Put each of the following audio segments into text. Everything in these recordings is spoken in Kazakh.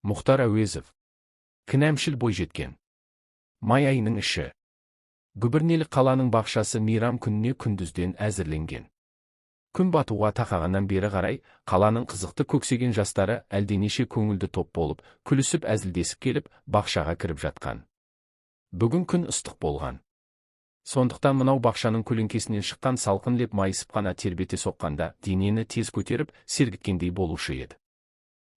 Мұхтар Әуезов. Кінәмшіл бойжеткен. Май айының іші. Гүбірнелік қаланың бақшасы мейрам күніне күндізден әзірленген. Күн батуға тақағаннан бері қарай, қаланың қызықты көксеген жастары әлденеше көңілді топ болып, күлісіп әзілдесіп келіп, бақшаға кіріп жатқан. Бүгін күн ыстық болған. Сондықтан мынау бақшаның көлеңкесінен шыққан салқын леп майысып қана тербете соққанда, денені тез көтеріп, сергіткендей болушы еді.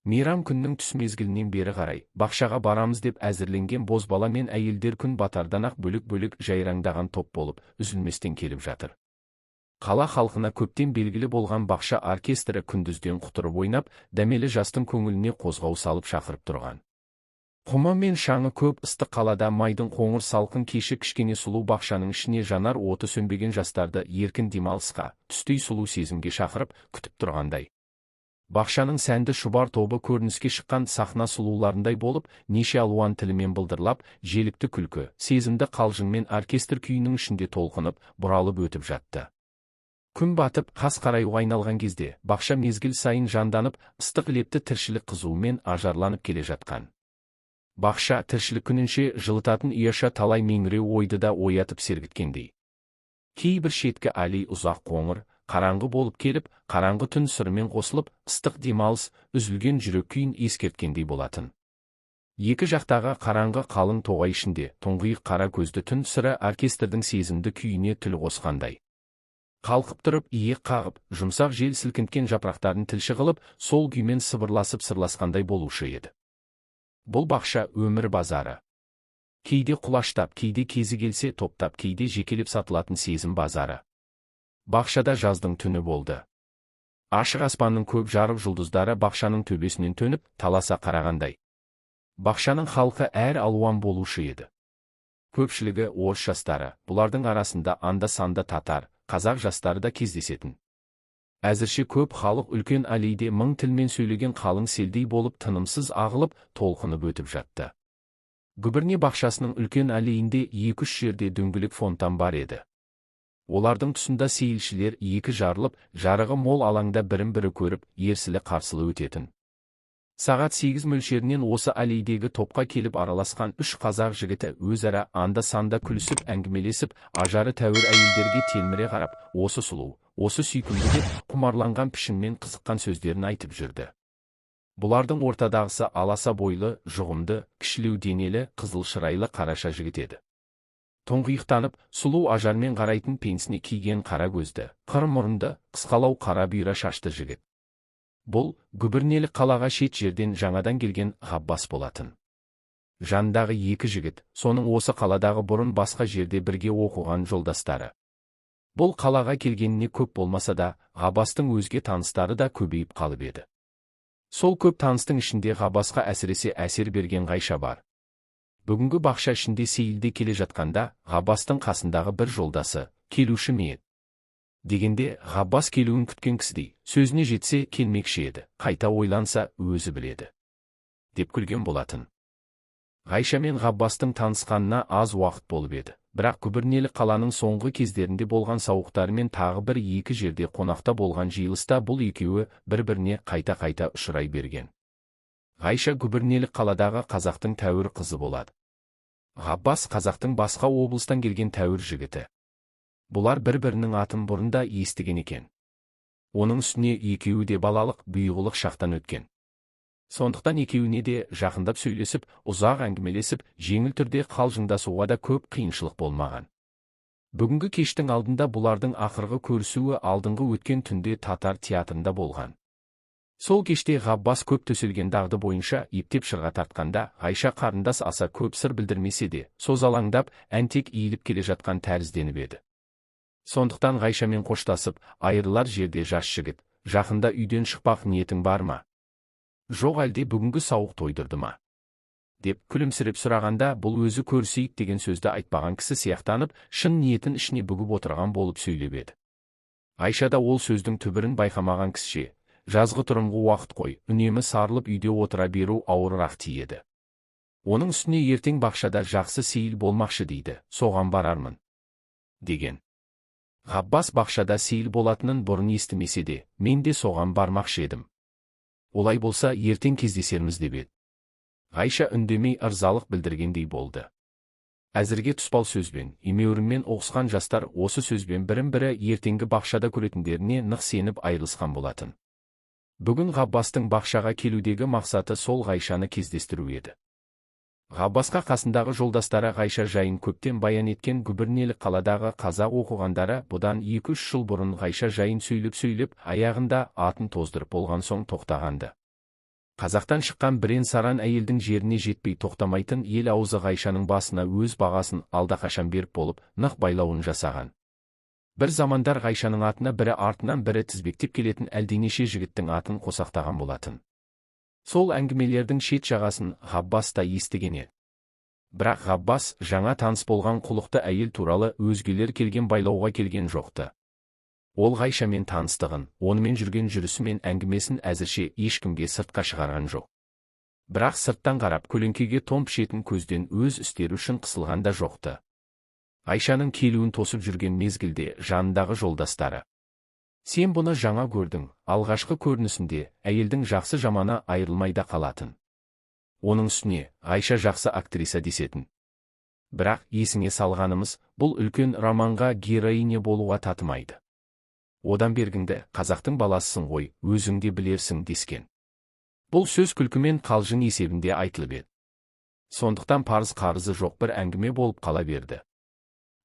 Мейрам күннің түс мезгілінен бері қарай, бақшаға барамыз деп әзірленген бозбала мен әйелдер күн батардан-ақ бөлік-бөлік жайраңдаған топ болып, үзілместен келіп жатыр. Қала халқына көптен белгілі болған бақша оркестрі күндізден құтырып ойнап, дәмелі жастың көңіліне қозғау салып шақырып тұрған. Құма мен шаңы көп ыстық қалада майдың қоңыр салқын кеші кішкене сұлу бақшаның ішіне жанар оты сөнбеген жастарды еркін демалысқа, түстей сұлу сезімге шақырып, күтіп тұрғандай. Бақшаның сәнді шұбар тобы көрініске шыққан сахна сұлуларындай болып, неше алуан тілімен былдырлап, желікті күлкі, сезімді қалжыңмен оркестр күйінің ішінде толқынып, бұралып өтіп жатты. Күн батып, қас қараюға айналған кезде, бақша мезгіл сайын жанданып, ыстық лепті тіршілік қызуымен ажарланып келе жатқан. Бақша тіршілік күнінше жылытатын ұяша талай меңіреу ойды да оятып сергіткендей. Кейбір шеткі али ұзақ қоңыр, қараңғы болып келіп, қараңғы түн сырымен қосылып, ыстық демалыс, үзілген жүрек күйін ескерткендей болатын. Екі жақтағы қараңғы қалың тоғай ішінде, тұңғиық қара көзді түн сыры оркестрдің сезімді күйіне тіл қосқандай. Қалқып тұрып, иек қағып, жұмсақ жел сілкінткен жапырақтарын тілші қылып, сол күймен сыбырласып сырласқандай болушы еді. Бұл бақша өмір базары. Кейде құлаштап, кейде кезі келсе топтап, кейде жекелеп сатылатын сезім базары. Бақшада жаздың түні болды. Ашық аспанның көп жарық жұлдыздары бақшаның төбесінен төніп, таласа қарағандай. Бақшаның халқы әр алуан болушы еді. Көпшілігі орыс жастары, бұлардың арасында анда-санда татар, қазақ жастары да кездесетін. Әзірше көп халық үлкен аллейде мың тілмен сөйлеген қалың селдей болып тынымсыз ағылып, толқынып өтіп жатты. Гүбірне бақшасының үлкен аллейінде 2-3 жерде дөңгелек фонтан бар еді. Олардың тұсында сейілшілер екі жарылып, жарығы мол алаңда бірін-бірі көріп, ерсілі-қарсылы өтетін. Сағат 8 мөлшерінен осы аллейдегі топқа келіп араласқан 3 қазақ жігіті өзара анда-санда күлісіп әңгімелесіп, ажары тәуір әйелдерге телміре қарап, осы сұлу, осы сүйкімді деп құмарланған пішінмен қызыққан сөздерін айтып жүрді. Бұлардың ортадағысы аласа бойлы, жұғымды, кішілеу денелі, қызыл шырайлы қараша жігіт еді. Тұңғиықтанып, сұлу ажармен қарайтын пенсіне киген қара көзді, қыр мұрынды, қысқалау қара бұйра шашты жігіт. Бұл, гүбірнелік қалаға шет жерден жаңадан келген Ғаббас болатын. Жандағы екі жігіт, соның осы қаладағы бұрын басқа жерде бірге оқыған жолдастары. Бұл қалаға келгеніне көп болмаса да, Ғаббастың өзге таныстары да көбейіп қалып еді. Сол көп таныстың ішінде Ғаббасқа әсіресе әсер берген Ғайша бар. Бүгінгі бақша ішінде сейілде келе жатқанда, Ғаббастың қасындағы бір жолдасы, келуші ме еді? Дегенде, Ғаббас келуін күткен кісідей, сөзіне жетсе келмекші еді, қайта ойланса өзі біледі. Деп күлген болатын. Ғайша мен Ғаббастың танысқанына аз уақыт болып еді, бірақ гүбірнелік қаланың соңғы кездерінде болған сауықтары мен тағы бір екі жерде қонақта болған жиылыста бұл екеуі бір-біріне қайта-қайта ұшырай берген. Ғайша гүбірнелік қаладағы қазақтың тәуір қызы болады. Ғаббас қазақтың басқа облыстан келген тәуір жігіті. Бұлар бір-бірінің атын бұрында естіген екен. Оның үстіне екеуі де балалық, бұйығылық шақтан өткен. Сондықтан екеуіне де жақындап сөйлесіп, ұзақ әңгімелесіп, жеңіл түрде қалжыңдасуға да көп қиыншылық болмаған. Бүгінгі кештің алдында бұлардың ақырғы көрісуі алдыңғы өткен түнде Татар театрында болған. Сол кеште Ғаббас көп төселген дағды бойынша ептеп шырға тартқанда, Ғайша қарындас аса көп сыр білдірмесе де, созалаңдап, әнтек иіліп келе жатқан тәрізденіп еді. Сондықтан Ғайшамен қоштасып, айырылар жерде жас жігіт, жақында үйден шықпақ ниетің бар ма? Жоқ әлде бүгінгі сауық тойдырды ма? Деп күлімсіреп сұрағанда, бұл өзі көрісейік деген сөзді айтпаған кісі сияқтанып, шын ниетін ішіне бүгіп отырған болып сөйлеп еді. Ғайша да ол сөздің түбірін байқамаған кісіше, жазғы тұрымғы уақыт қой, үнемі сарылып үйде отыра беру ауырырақ тиеді. Оның үстіне ертең бақшада жақсы сейіл болмақшы дейді, соған барармын. Деген. Ғаббас бақшада сейіл болатынын бұрын естімесе де, мен де соған бармақшы едім. Олай болса ертең кездесерміз деп еді. Ғайша үндемей ырзалық білдіргендей болды. Әзірге тұспал сөзбен, емеурінмен оғысқан жастар осы сөзбен бірін-бірі ертеңгі бақшада көретіндеріне нық сеніп айырылысқан болатын. Бүгін Ғаббастың бақшаға келудегі мақсаты сол Ғайшаны кездестіру еді. Ғаббасқа қасындағы жолдастары Ғайша жайын көптен баян еткен губерниялық қаладағы қазақ оқығандары бұдан 2-3 жыл бұрын Ғайша жайын сөйлеп, аяғында атын тоздырып болған соң тоқтағанды. Қазақтан шыққан бірен-саран әйелдің жеріне жетпей тоқтамайтын ел аузы Ғайшаның басына өз бағасын алдақашан беріп болып, нық байлауын жасаған. Бір замандар Ғайшаның атына бірі артынан бірі тізбектеп келетін әлденеше жігіттің атын қосақтаған болатын. Сол әңгімелердің шет жағасын Ғаббас та естіген еді. Бірақ Ғаббас жаңа таныс болған құлықты әйел туралы өзгелер келген байлауға келген жоқты. Ол Ғайшамен таныстығын, онымен жүрген жүрісі мен әңгімесін әзірше ешкімге сыртқа шығарған жоқ. Бірақ сырттан қарап көлеңкеге тон пішетін көзден өз істері үшін қысылған да жоқты. Ғайшаның келуін тосып жүрген мезгілде жанындағы жолдастары: «Сен бұны жаңа көрдің, алғашқы көрінісінде әйелдің жақсы жаманы айырылмайда қалатын. Оның үстіне Ғайша жақсы актриса десетін. Бірақ есіңе салғанымыз, бұл үлкен романға героиня болуға татымайды. Одан бергіңді қазақтың баласысың ғой, өзің де білерсің» дескен. Бұл сөз күлкімен қалжың есебінде айтылып еді. Сондықтан парыз-қарызы жоқ бір әңгіме болып қала берді.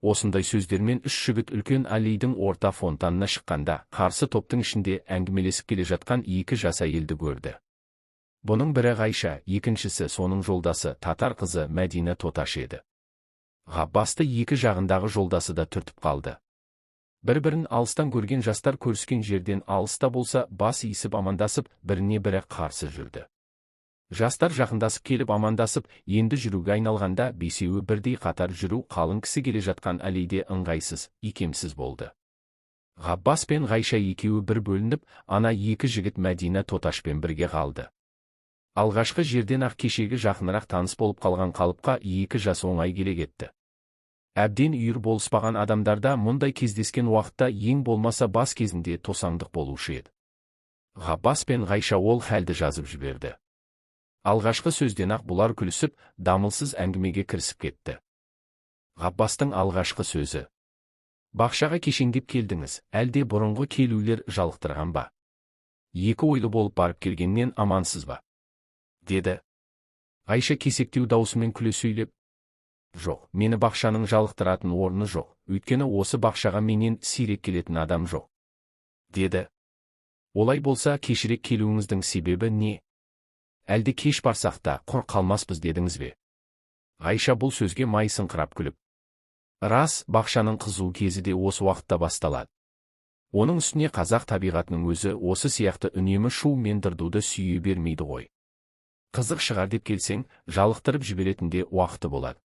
Осындай сөздермен үш жігіт үлкен аллейдің орта фонтанына шыққанда, қарсы топтың ішінде әңгімелесіп келе жатқан екі жас әйелді көрді. Бұның бірі Ғайша, екіншісі соның жолдасы татар қызы Мәдина Тоташ еді. Ғаббасты екі жағындағы жолдасы да түртіп қалды. Бір-бірін алыстан көрген жастар көріскен жерден алыста болса бас иісіп амандасып, біріне бірі қарсы жүрді. Жастар жақындасып келіп амандасып, енді жүруге айналғанда бесеуі бірдей қатар жүру қалың кісі келе жатқан аллейде ыңғайсыз, икемсіз болды. Ғаббас пен Ғайша екеуі бір бөлініп, ана екі жігіт Мәдина Тоташпен бірге қалды. Алғашқы жерден-ақ кешегі жақынырақ таныс болып қалған қалыпқа екі жас оңай келе кетті. Әбден үйір болыспаған адамдарда мұндай кездескен уақытта ең болмаса бас кезінде тосаңдық болушы еді. Ғаббас пен Ғайша ол хәлді жазып жіберді. Алғашқы сөзден-ақ бұлар күлісіп, дамылсыз әңгімеге кірісіп кетті. Ғаббастың алғашқы сөзі: «Бақшаға кешеңдеп келдіңіз, әлде бұрынғы келулер жалықтырған ба? Екі ойлы болып барып келгеннен амансыз ба?» деді. Ғайша кесектеу даусымен күле сөйлеп: «Жоқ, мені бақшаның жалықтыратын орны жоқ, өйткені осы бақшаға менен сирек келетін адам жоқ» деді. «Олай болса кешірек келуіңіздің себебі не? Әлде кеш барсақ та құр қалмаспыз дедіңіз бе?» Ғайша бұл сөзге майысыңқырап күліп: «Рас, бақшаның қызу кезі де осы уақытта басталады. Оның үстіне қазақ табиғатының өзі осы сияқты үнемі шу мен дырдуды сүйе бермейді ғой. Қызық шығар деп келсең, жалықтырып жіберетінде уақыты болады.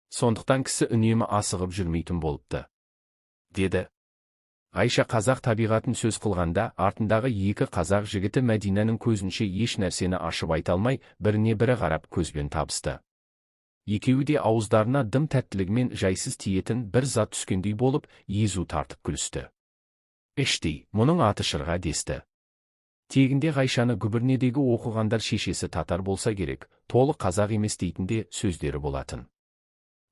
Сондықтан кісі үнемі асығып жүрмейтін болыпты» деді. Ғайша қазақ табиғатын сөз қылғанда, артындағы екі қазақ жігіті Мәдинаның көзінше еш нәрсені ашып айта алмай, біріне бірі қарап көзбен табысты. Екеуі де ауыздарына дым тәттілігімен жайсыз тиетін бір зат түскендей болып, езу тартып күлісті. «Іштей, мұның аты Шырға» десті. Тегінде Ғайшаны губернедегі оқығандар шешесі татар болса керек, толық қазақ емес дейтінде сөздері болатын.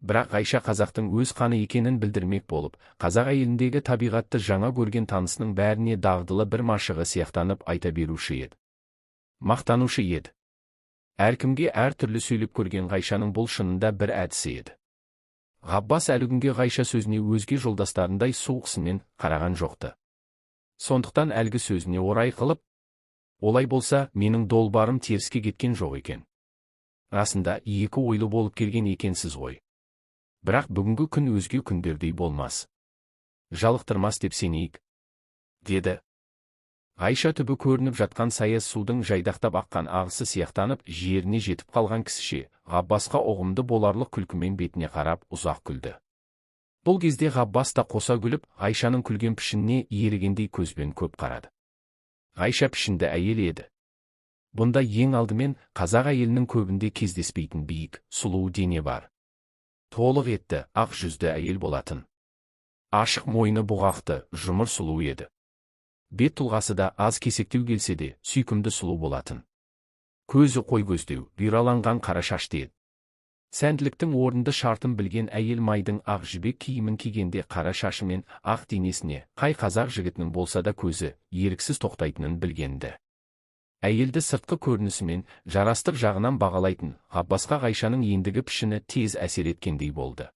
Бірақ Ғайша қазақтың өз қаны екенін білдірмек болып, қазақ әйеліндегі табиғатты жаңа көрген танысының бәріне дағдылы бір машығы сияқтанып айта беруші еді. Мақтанушы еді. Әркімге әр түрлі сөйлеп көрген Ғайшаның бұл шынында бір әдісі еді. Ғаббас әлі күнге Ғайша сөзіне өзге жолдастарындай суықсымен қараған жоқты. Сондықтан әлгі сөзіне орай қылып: «Олай болса, менің долбарым теріске кеткен жоқ екен. Расында екі ойлы болып келген екенсіз ғой. Бірақ бүгінгі күн өзге күндердей болмас. Жалықтырмас деп сенейік» деді. Ғайша түбі көрініп жатқан саяз судың жайдақтап аққан ағысы сияқтанып, жеріне жетіп қалған кісіше, Ғаббасқа ұғымды боларлық күлкімен бетіне қарап ұзақ күлді. Бұл кезде Ғаббас та қоса күліп, Ғайшаның күлген пішініне ерігендей көзбен көп қарады. Ғайша пішінді әйел еді. Бұнда ең алдымен қазақ әйелінің көбінде кездеспейтін биік, сұлу дене бар. Толық етті, ақ жүзді әйел болатын. Ашық мойны бұғақты, жұмыр сұлу еді. Бет тұлғасы да аз кесектеу келсе де, сүйкімді сұлу болатын. Көзі қой көздеу, бұйраланған қара шашты еді. Сәнділіктің орынды шартын білген әйел майдың ақ жібек киімін кигенде қара шашы мен ақ денесіне қай қазақ жігітінің болса да көзі еріксіз тоқтайтынын білгенді. Әйелді сыртқы көрінісімен жарастық жағынан бағалайтын Ғаббасқа Ғайшаның ендігі пішіні тез әсер еткендей болды.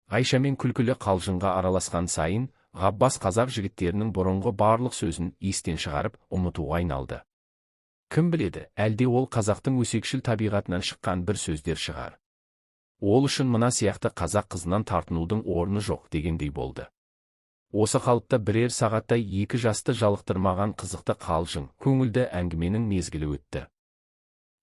Ғайшамен күлкілі қалжыңға араласқан сайын, Ғаббас қазақ жігіттерінің бұрынғы барлық сөзін естен шығарып ұмытуға айналды. Кім біледі, әлде ол қазақтың өсекшіл табиғатынан шыққан бір сөздер шығар. Ол үшін мына сияқты қазақ қызынан тартынудың орны жоқ дегендей болды. Осы қалыпта бірер сағаттай екі жасты жалықтырмаған қызықты қалжың, көңілді әңгіменің мезгілі өтті.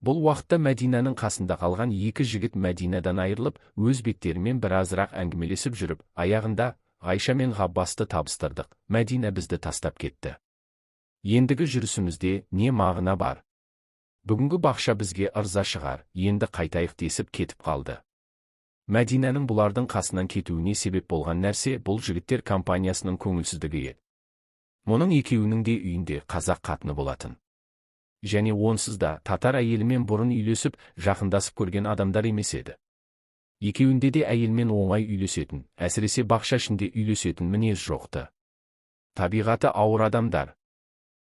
Бұл уақытта Мәдинаның қасында қалған екі жігіт Мәдинадан айырылып, өз беттерімен біразырақ әңгімелесіп жүріп, аяғында Ғайша мен Ғаббасты табыстырдық, Мәдина бізді тастап кетті. Ендігі жүрісімізде не мағына бар? Бүгінгі бақша бізге ырза шығар, енді қайтайық десіп кетіп қалды. Мәдинаның бұлардың қасынан кетуіне себеп болған нәрсе бұл жігіттер компаниясының көңілсіздігі еді. Мұның екеуінің де үйінде қазақ қатыны болатын. Және онсыз да татар әйелімен бұрын үйлесіп, жақындасып көрген адамдар емес еді. Екеуінде де әйелмен оңай үйлесетін, әсіресе бақша ішінде үйлесетін мінез жоқты. Табиғаты ауыр адамдар.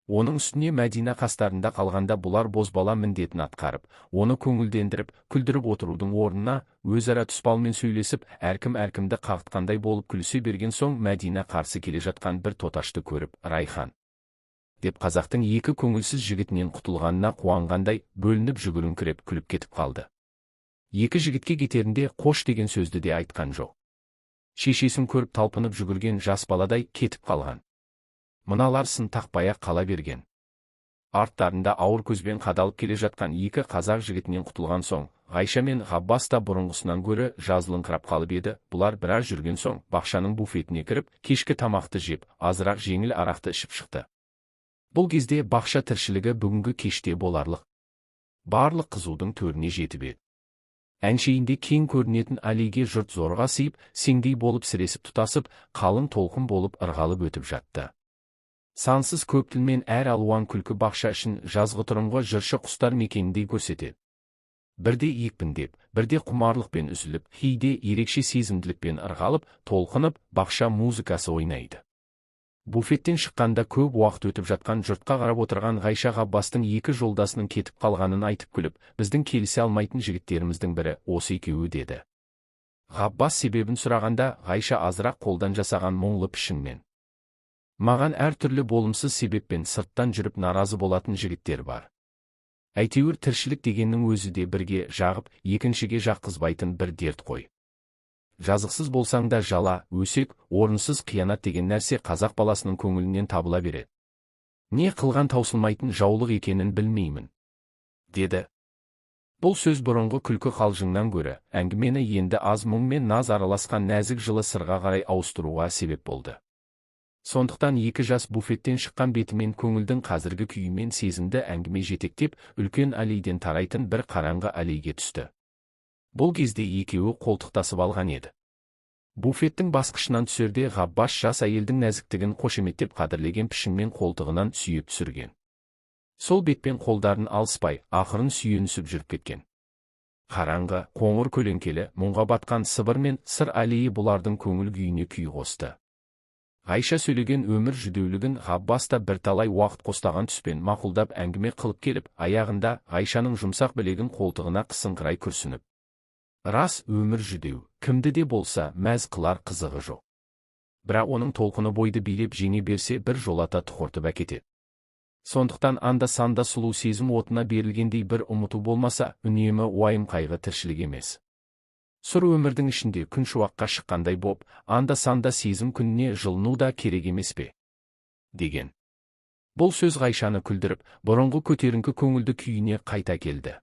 Оның үстіне Мәдина қастарында қалғанда бұлар бозбала міндетін атқарып, оны көңілдендіріп, күлдіріп отырудың орнына, өзара тұспалмен сөйлесіп, әркім-әркімді қағытқандай болып күлісе берген соң Мәдина қарсы келе жатқан бір тоташты көріп, Райхан деп қазақтың екі көңілсіз жігітінен құтылғанына қуанғандай бөлініп жүгіріңкіреп күліп кетіп қалды. Екі жігітке кетерінде қош деген сөзді де айтқан жоқ. Шешесін көріп талпынып жүгірген жас баладай кетіп қалған. Мыналар сын тақпай қала берген. Арттарында ауыр көзбен қадалып келе жатқан екі қазақ жігітінен құтылған соң, Ғайша мен Ғаббас та бұрынғысынан гөрі жазылыңқырап қалып еді. Бұлар біраз жүрген соң, бақшаның буфетіне кіріп, кешкі тамақты жеп, азырақ жеңіл арақты ішіп шықты. Бұл кезде бақша тіршілігі бүгінгі кеште боларлық. Барлық қызудың төріне жетіп еді. Әншейінде кең көрінетін аллейге жұрт зорға сыйып, сеңдей болып сіресіп тұтасып, қалың толқын болып ырғалып өтіп жатты. Сансыз көп тілмен әр алуан күлкі бақша ішін жазғытұрымғы жыршы құстар мекеніндей көрсетеді. Бірде екпіндеп, бірде құмарлықпен үзіліп, кейде ерекше сезімділікпен ырғалып, толқынып, бақша музыкасы ойнайды. Буфеттен шыққанда көп уақыт өтіп жатқан жұртқа қарап отырған Ғайша Ғаббастың екі жолдасының кетіп қалғанын айтып күліп, біздің келісе алмайтын жігіттеріміздің бірі осы екеуі деді. Ғаббас себебін сұрағанда, Ғайша азырақ қолдан жасаған мұңлы пішінмен: маған әртүрлі болымсыз себеппен сырттан жүріп наразы болатын жігіттер бар. Әйтеуір тіршілік дегеннің өзі де бірге жағып, екіншіге жаққызбайтын бір дерт қой. Жазықсыз болсаң да жала, өсек, орынсыз қиянат деген нәрсе қазақ баласының көңілінен табыла береді. Не қылған таусылмайтын жаулық екенін білмеймін, деді. Бұл сөз бұрынғы күлкі қалжыңнан гөрі, әңгімені енді аз мұң мен наз араласқан нәзік жылы сырға қарай ауыстыруға себеп болды. Сондықтан екі жас буфеттен шыққан бетімен көңілдің қазіргі күйімен сезімді әңгіме жетектеп, үлкен аллейден тарайтын бір қараңғы аллейге түсті. Бұл кезде екеуі қолтықтасып алған еді. Буфеттің басқышынан түсерде Ғаббас жас әйелдің нәзіктігін қошеметтеп қадірлеген пішінмен қолтығынан сүйеп түсірген. Сол бетпен қолдарын алыспай, ақырын сүйенісіп жүріп кеткен. Қараңғы, қоңыр көлеңкелі, мұңға батқан сыбыр мен сыр аллейі бұлардың көңіл күйіне күй қосты. Ғайша сөйлеген өмір жүдеулігін Ғаббас та бірталай уақыт қостаған түспен мақұлдап әңгіме қылып келіп, аяғында Ғайшаның жұмсақ білегін қолтығына қысыңқырай күрсініп: рас, өмір жүдеу, кімді де болса мәз қылар қызығы жоқ. Бірақ оның толқыны бойды билеп жеңе берсе бір жолата тұқыртып әкетеді. Сондықтан анда-санда сұлу сезім отына берілгендей бір ұмыту болмаса, үнемі уайым қайғы тіршілік емес. Сұр өмірдің ішінде күн шуаққа шыққандай боп, анда-санда сезім күніне жылыну да керек емес пе? деген. Бұл сөз Ғайшаны күлдіріп, бұрынғы көтеріңкі көңілді күйіне қайта келді.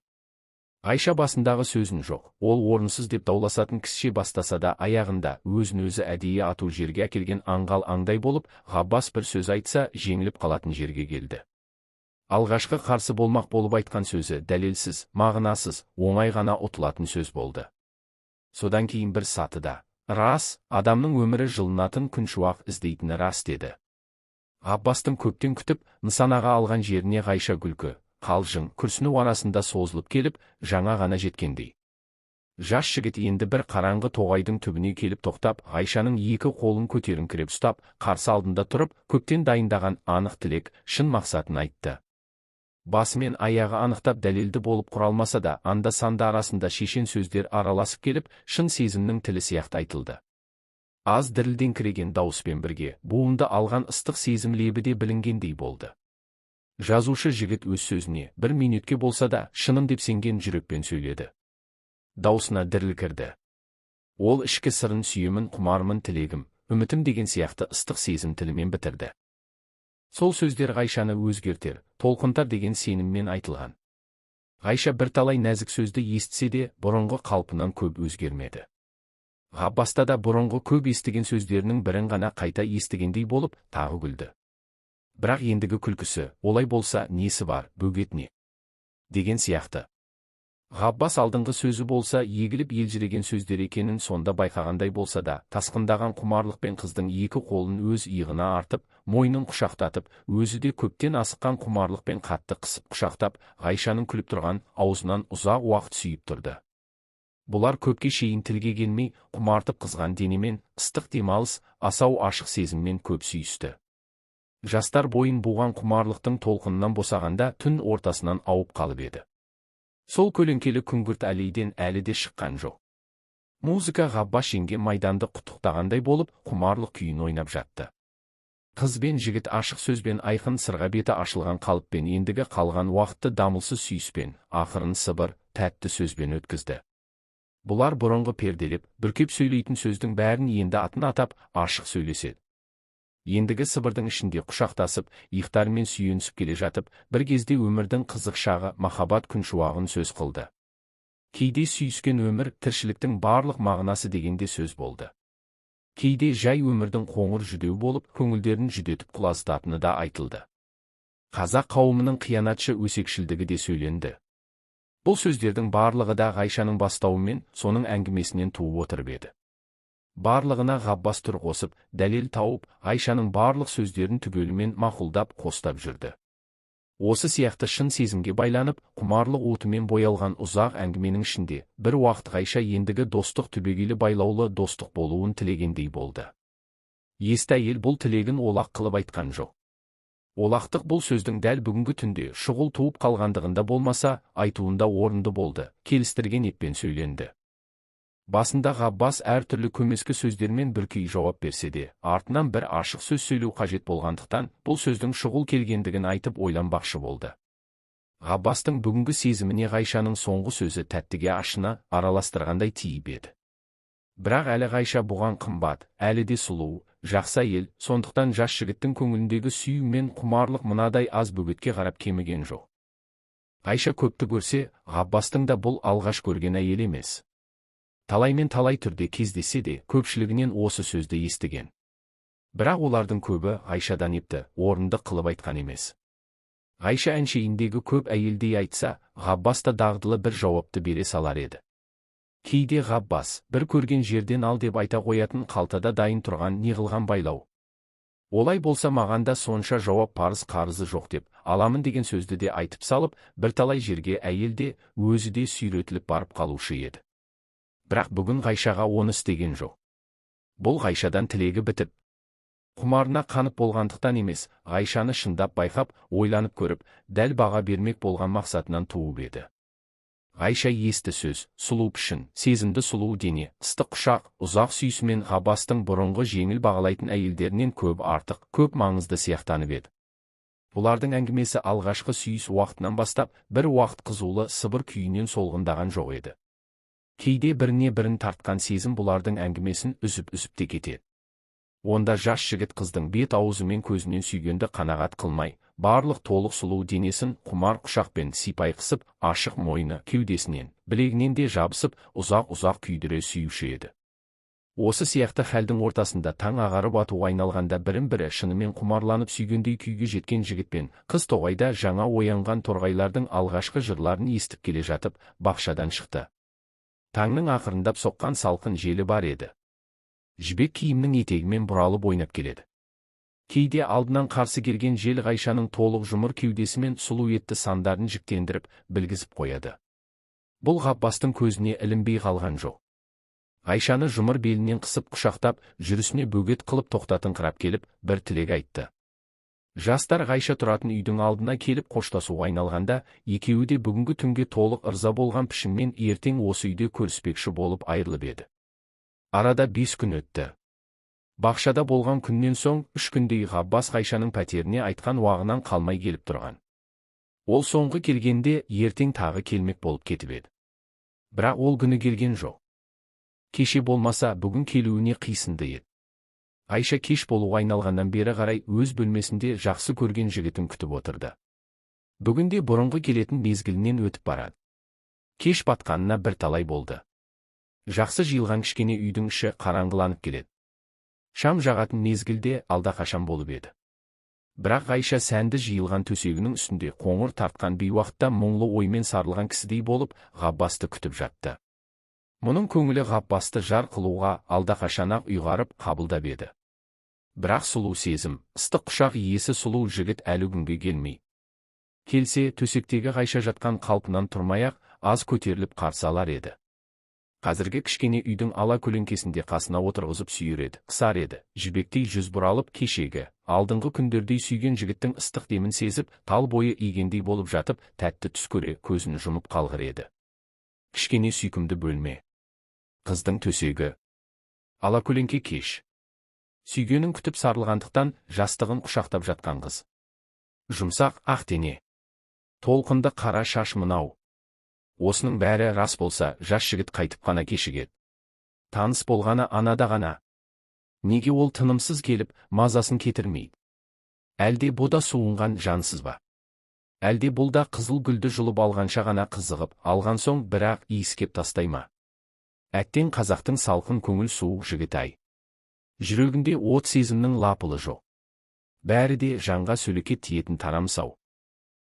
Ғайша басындағы сөзін жоқ, ол орынсыз деп дауласатын кісіше бастаса да аяғында өзін-өзі әдейі ату жерге әкелген аңғал аңдай болып, Ғаббас бір сөз айтса, жеңіліп қалатын жерге келді. Алғашқы қарсы болмақ болып айтқан сөзі дәлелсіз, мағынасыз, оңай ғана ұтылатын сөз болды. Содан кейін бір сатыда: рас, адамның өмірі жылынатын күншуақ іздейтіні рас, деді. Ғаббастың көптен күтіп, нысанаға алған жеріне Ғайша күлкі: қалжың, күрсіну арасында созылып келіп, жаңа ғана жеткендей. Жас жігіт енді бір қараңғы тоғайдың түбіне келіп тоқтап, Ғайшаның екі қолын көтеріңкіреп ұстап, қарсы алдында тұрып, көптен дайындаған анық тілек, шын мақсатын айтты. Басы мен аяғы анықтап дәлелді болып құралмаса да, анда-санда арасында шешен сөздер араласып келіп, шын сезімнің тілі сияқты айтылды. Аз дірілдеңкіреген дауыспен бірге, буынды алған ыстық сезім лебі де білінгендей болды. Жазушы жігіт өз сөзіне, бір минутке болса да, шыным деп сенген жүрекпен сөйледі. Даусына діріл кірді. Ол ішкі сырын сүйемін, құмармын, тілегім, үмітім деген сияқты ыстық сезім тілімен бітірді. Сол сөздер Ғайшаны өзгертер, толқынтар деген сеніммен айтылған. Ғайша бірталай нәзік сөзді естісе де, бұрынғы қалпынан көп өзгермеді. Ғаббаста да бұрынғы көп естіген сөздерінің бірін ғана қайта естігендей болып, тағы күлді. Бірақ ендігі күлкісі, олай болса, несі бар, бөгет не? Деген сияқты. Ғаббас алдыңғы сөзі болса, егіліп елжіреген сөздер екенін сонда байқағандай болса да, тасқындаған құмарлықпен қыздың екі қолын өз иығына артып, мойнын құшақтатып, өзі де көптен асыққан құмарлықпен қатты қысып құшақтап, Ғайшаның күліп тұрған аузынан ұзақ уақыт сүйіп тұрды. Бұлар көпке шейін тілге келмей, құмартып қызған денемен, ыстық демалыс, асау ашық сезіммен көп сүйісті. Жастар бойын буған құмарлықтың толқынынан босағанда түн ортасынан ауып қалып еді. Сол көлеңкелі күңгірт әлейден әлі де шыққан жоқ. Музыка Ғаббас жеңге майданды құттықтағандай болып, құмарлық күйін ойнап жатты. Қыз бен жігіт ашық сөзбен айқын сырға беті ашылған қалыппен ендігі қалған уақытты дамылсыз сүйіспен, ақырын сыбыр, тәтті сөзбен өткізді. Бұлар бұрынғы перделеп, бүркеп сөйлейтін сөздің бәрін енді атын атап, ашық сөйлеседі. Ендігі сыбырдың ішінде құшақтасып, иықтарымен сүйенісіп келе жатып, бір кезде өмірдің қызық шағы, махаббат күншуағын сөз қылды. Кейде сүйіскен өмір, тіршіліктің барлық мағынасы дегенде сөз болды. Кейде жай өмірдің қоңыр жүдеу болып, көңілдерін жүдетіп құлазытатыны да айтылды. Қазақ қауымының қиянатшы өсекшілдігі де сөйленді. Бұл сөздердің барлығы да Ғайшаның бастауымен, соның әңгімесінен туып отырып еді. Барлығына Ғаббас түр қосып, дәлел тауып, Ғайшаның барлық сөздерін түгелімен мақұлдап, қостап жүрді. Осы сияқты шын сезімге байланып, құмарлық отымен боялған ұзақ әңгіменің ішінде, бір уақыт Ғайша ендігі достық түбегейлі байлаулы достық болуын тілегендей болды. Есті әйел бұл тілегін олақ қылып айтқан жоқ. Олақтық бұл сөздің дәл бүгінгі түнде шұғыл туып қалғандығында болмаса, айтуында орынды болды, келістірген еппен söyленді. Басында Ғаббас әртүрлі көмескі сөздермен бүркей жауап берсе де, артынан бір ашық сөз сөйлеу қажет болғандықтан, бұл сөздің шұғыл келгендігін айтып ойланбақшы болды. Ғаббастың бүгінгі сезіміне Ғайшаның соңғы сөзі тәттіге ашына араластырғандай тиіп еді. Бірақ әлі Ғайша бұған қымбат, әлі де сұлу, жақсы әйел, сондықтан жас жігіттің көңіліндегі сүю мен құмарлық мынадай аз бөгетке қарап кеміген жоқ. Ғайша көпті көрсе, Ғаббастың да бұл алғаш көрген әйел емес. Талаймен талай түрде кездессе де, көпшілігінен осы сөзді естіген. Бірақ олардың көбі Ғайшадан епті, орынды қылып айтқан емес. Ғайша әншейіндегі көп әйелдей айтса, Ғаббас та дағдылы бір жауапты бере салар еді. Кейде Ғаббас, бір көрген жерден ал деп айта қоятын қалтада дайын тұрған неғылған байлау. Олай болса маған да сонша жауап парыз қарызы жоқ деп, аламын деген сөзді де айтып салып, бірталай жерге әйел де, өзі де сүйретіліп барып қалушы еді. Бірақ бүгін Ғайшаға оны істеген жоқ. Бұл Ғайшадан тілегі бітіп, құмарына қанып болғандықтан емес, Ғайшаны шындап байқап, ойланып көріп, дәл баға бермек болған мақсатынан туып еді. Ғайша есті сөз, сұлу пішін, сезімді сұлу дене, ыстық құшақ, ұзақ сүйісімен Ғаббастың бұрынғы жеңіл бағалайтын әйелдерінен көп артық, көп маңызды сияқтанып еді. Бұлардың әңгімесі алғашқы сүйіс уақытынан бастап, бір уақыт қызулы сыбыр күйінен солғындаған жоқ еді. Кейде біріне бірін тартқан сезім бұлардың әңгімесін үзіп-үзіп те кетеді. Онда жас жігіт қыздың бет аузы мен көзінен сүйгенді қанағат қылмай, барлық толық сұлу денесін құмар құшақпен сипай қысып, ашық мойны кеудесінен, білегінен де жабысып, ұзақ-ұзақ күйдіре сүюші еді. Осы сияқты хәлдің ортасында таң ағарып атуға айналғанда бірін-бірі шынымен құмарланып сүйгендей күйге жеткен жігітпен қыз тоғайда жаңа оянған торғайлардың алғашқы жырларын естіп келе жатып, бақшадан шықты. Таңның ақырындап соққан салқын желі бар еді. Жібек киімнің етегімен бұралып ойнап келеді. Кейде алдынан қарсы келген жел Ғайшаның толық жұмыр кеудесі мен сұлу етті сандарын жіктендіріп, білгізіп қояды. Бұл Ғаббастың көзіне ілінбей қалған жоқ. Ғайшаны жұмыр белінен қысып құшақтап, жүрісіне бөгет қылып тоқтатыңқырап келіп, бір тілек айтты. Жастар Ғайша тұратын үйдің алдына келіп қоштасуға айналғанда, екеуі де бүгінгі түнге толық ырза болған пішінмен ертең осы үйде көріспекші болып айырылып еді. Арада 5 күн өтті. Бақшада болған күннен соң 3 күндей Ғаббас Ғайшаның пәтеріне айтқан уағынан қалмай келіп тұрған. Ол соңғы келгенде ертең тағы келмек болып кетіп еді. Бірақ ол күні келген жоқ. Кеше болмаса бүгін келуіне қисынды еді. Ғайша кеш болуға айналғаннан бері қарай өз бөлмесінде жақсы көрген жігітін күтіп отырды. Бүгінде бұрынғы келетін мезгілінен өтіп барады. Кеш батқанына бірталай болды. Жақсы жиылған кішкене үйдің іші қараңғыланып келеді. Шам жағатын мезгілде алдақашан болып еді. Бірақ Ғайша сәнді жиылған төсегінің үстінде қоңыр тартқан бейуақытта мұңлы оймен сарылған кісідей болып Ғаббасты күтіп жатты. Мұның көңілі Ғаббасты жар қылуға алдақашан-ақ ұйғарып қабылдап еді. Бірақ сұлу сезім, ыстық құшақ иесі сұлу жігіт әлі күнге келмей. Келсе, төсектегі Ғайша жатқан қалпынан тұрмай-ақ аз көтеріліп қарсы алар еді. Қазіргі кішкене үйдің ала көлеңкесінде қасына отырғызып сүйіреді, қысар еді, жібектей жүз бұралып кешегі, алдыңғы күндердей сүйген жігіттің ыстық демін сезіп, тал бойы игендей болып жатып, тәтті түс көре көзін жұмып қалғыр еді. Кішкене сүйкімді бөлме. Қыздың төсегі. Ала көлеңке кеш. Сүйгенін күтіп сарылғандықтан жастығын құшақтап жатқан қыз. Жұмсақ ақ дене. Толқынды қара шаш мынау. Осының бәрі рас болса, жас жігіт қайтып қана кешігеді. Таныс болғаны анада ғана. Неге ол тынымсыз келіп, мазасын кетірмейді? Әлде бұ да суынған жансыз ба? Әлде бұл да қызыл гүлді жұлып алғанша ғана қызығып, алған соң бірақ иіскеп тастай ма? Әттең қазақтың салқын көңіл суық жігіт-ай. Жүрегінде от сезімнің лапылы жоқ. Бәрі де жанға сөлекет тиетін тарамсау.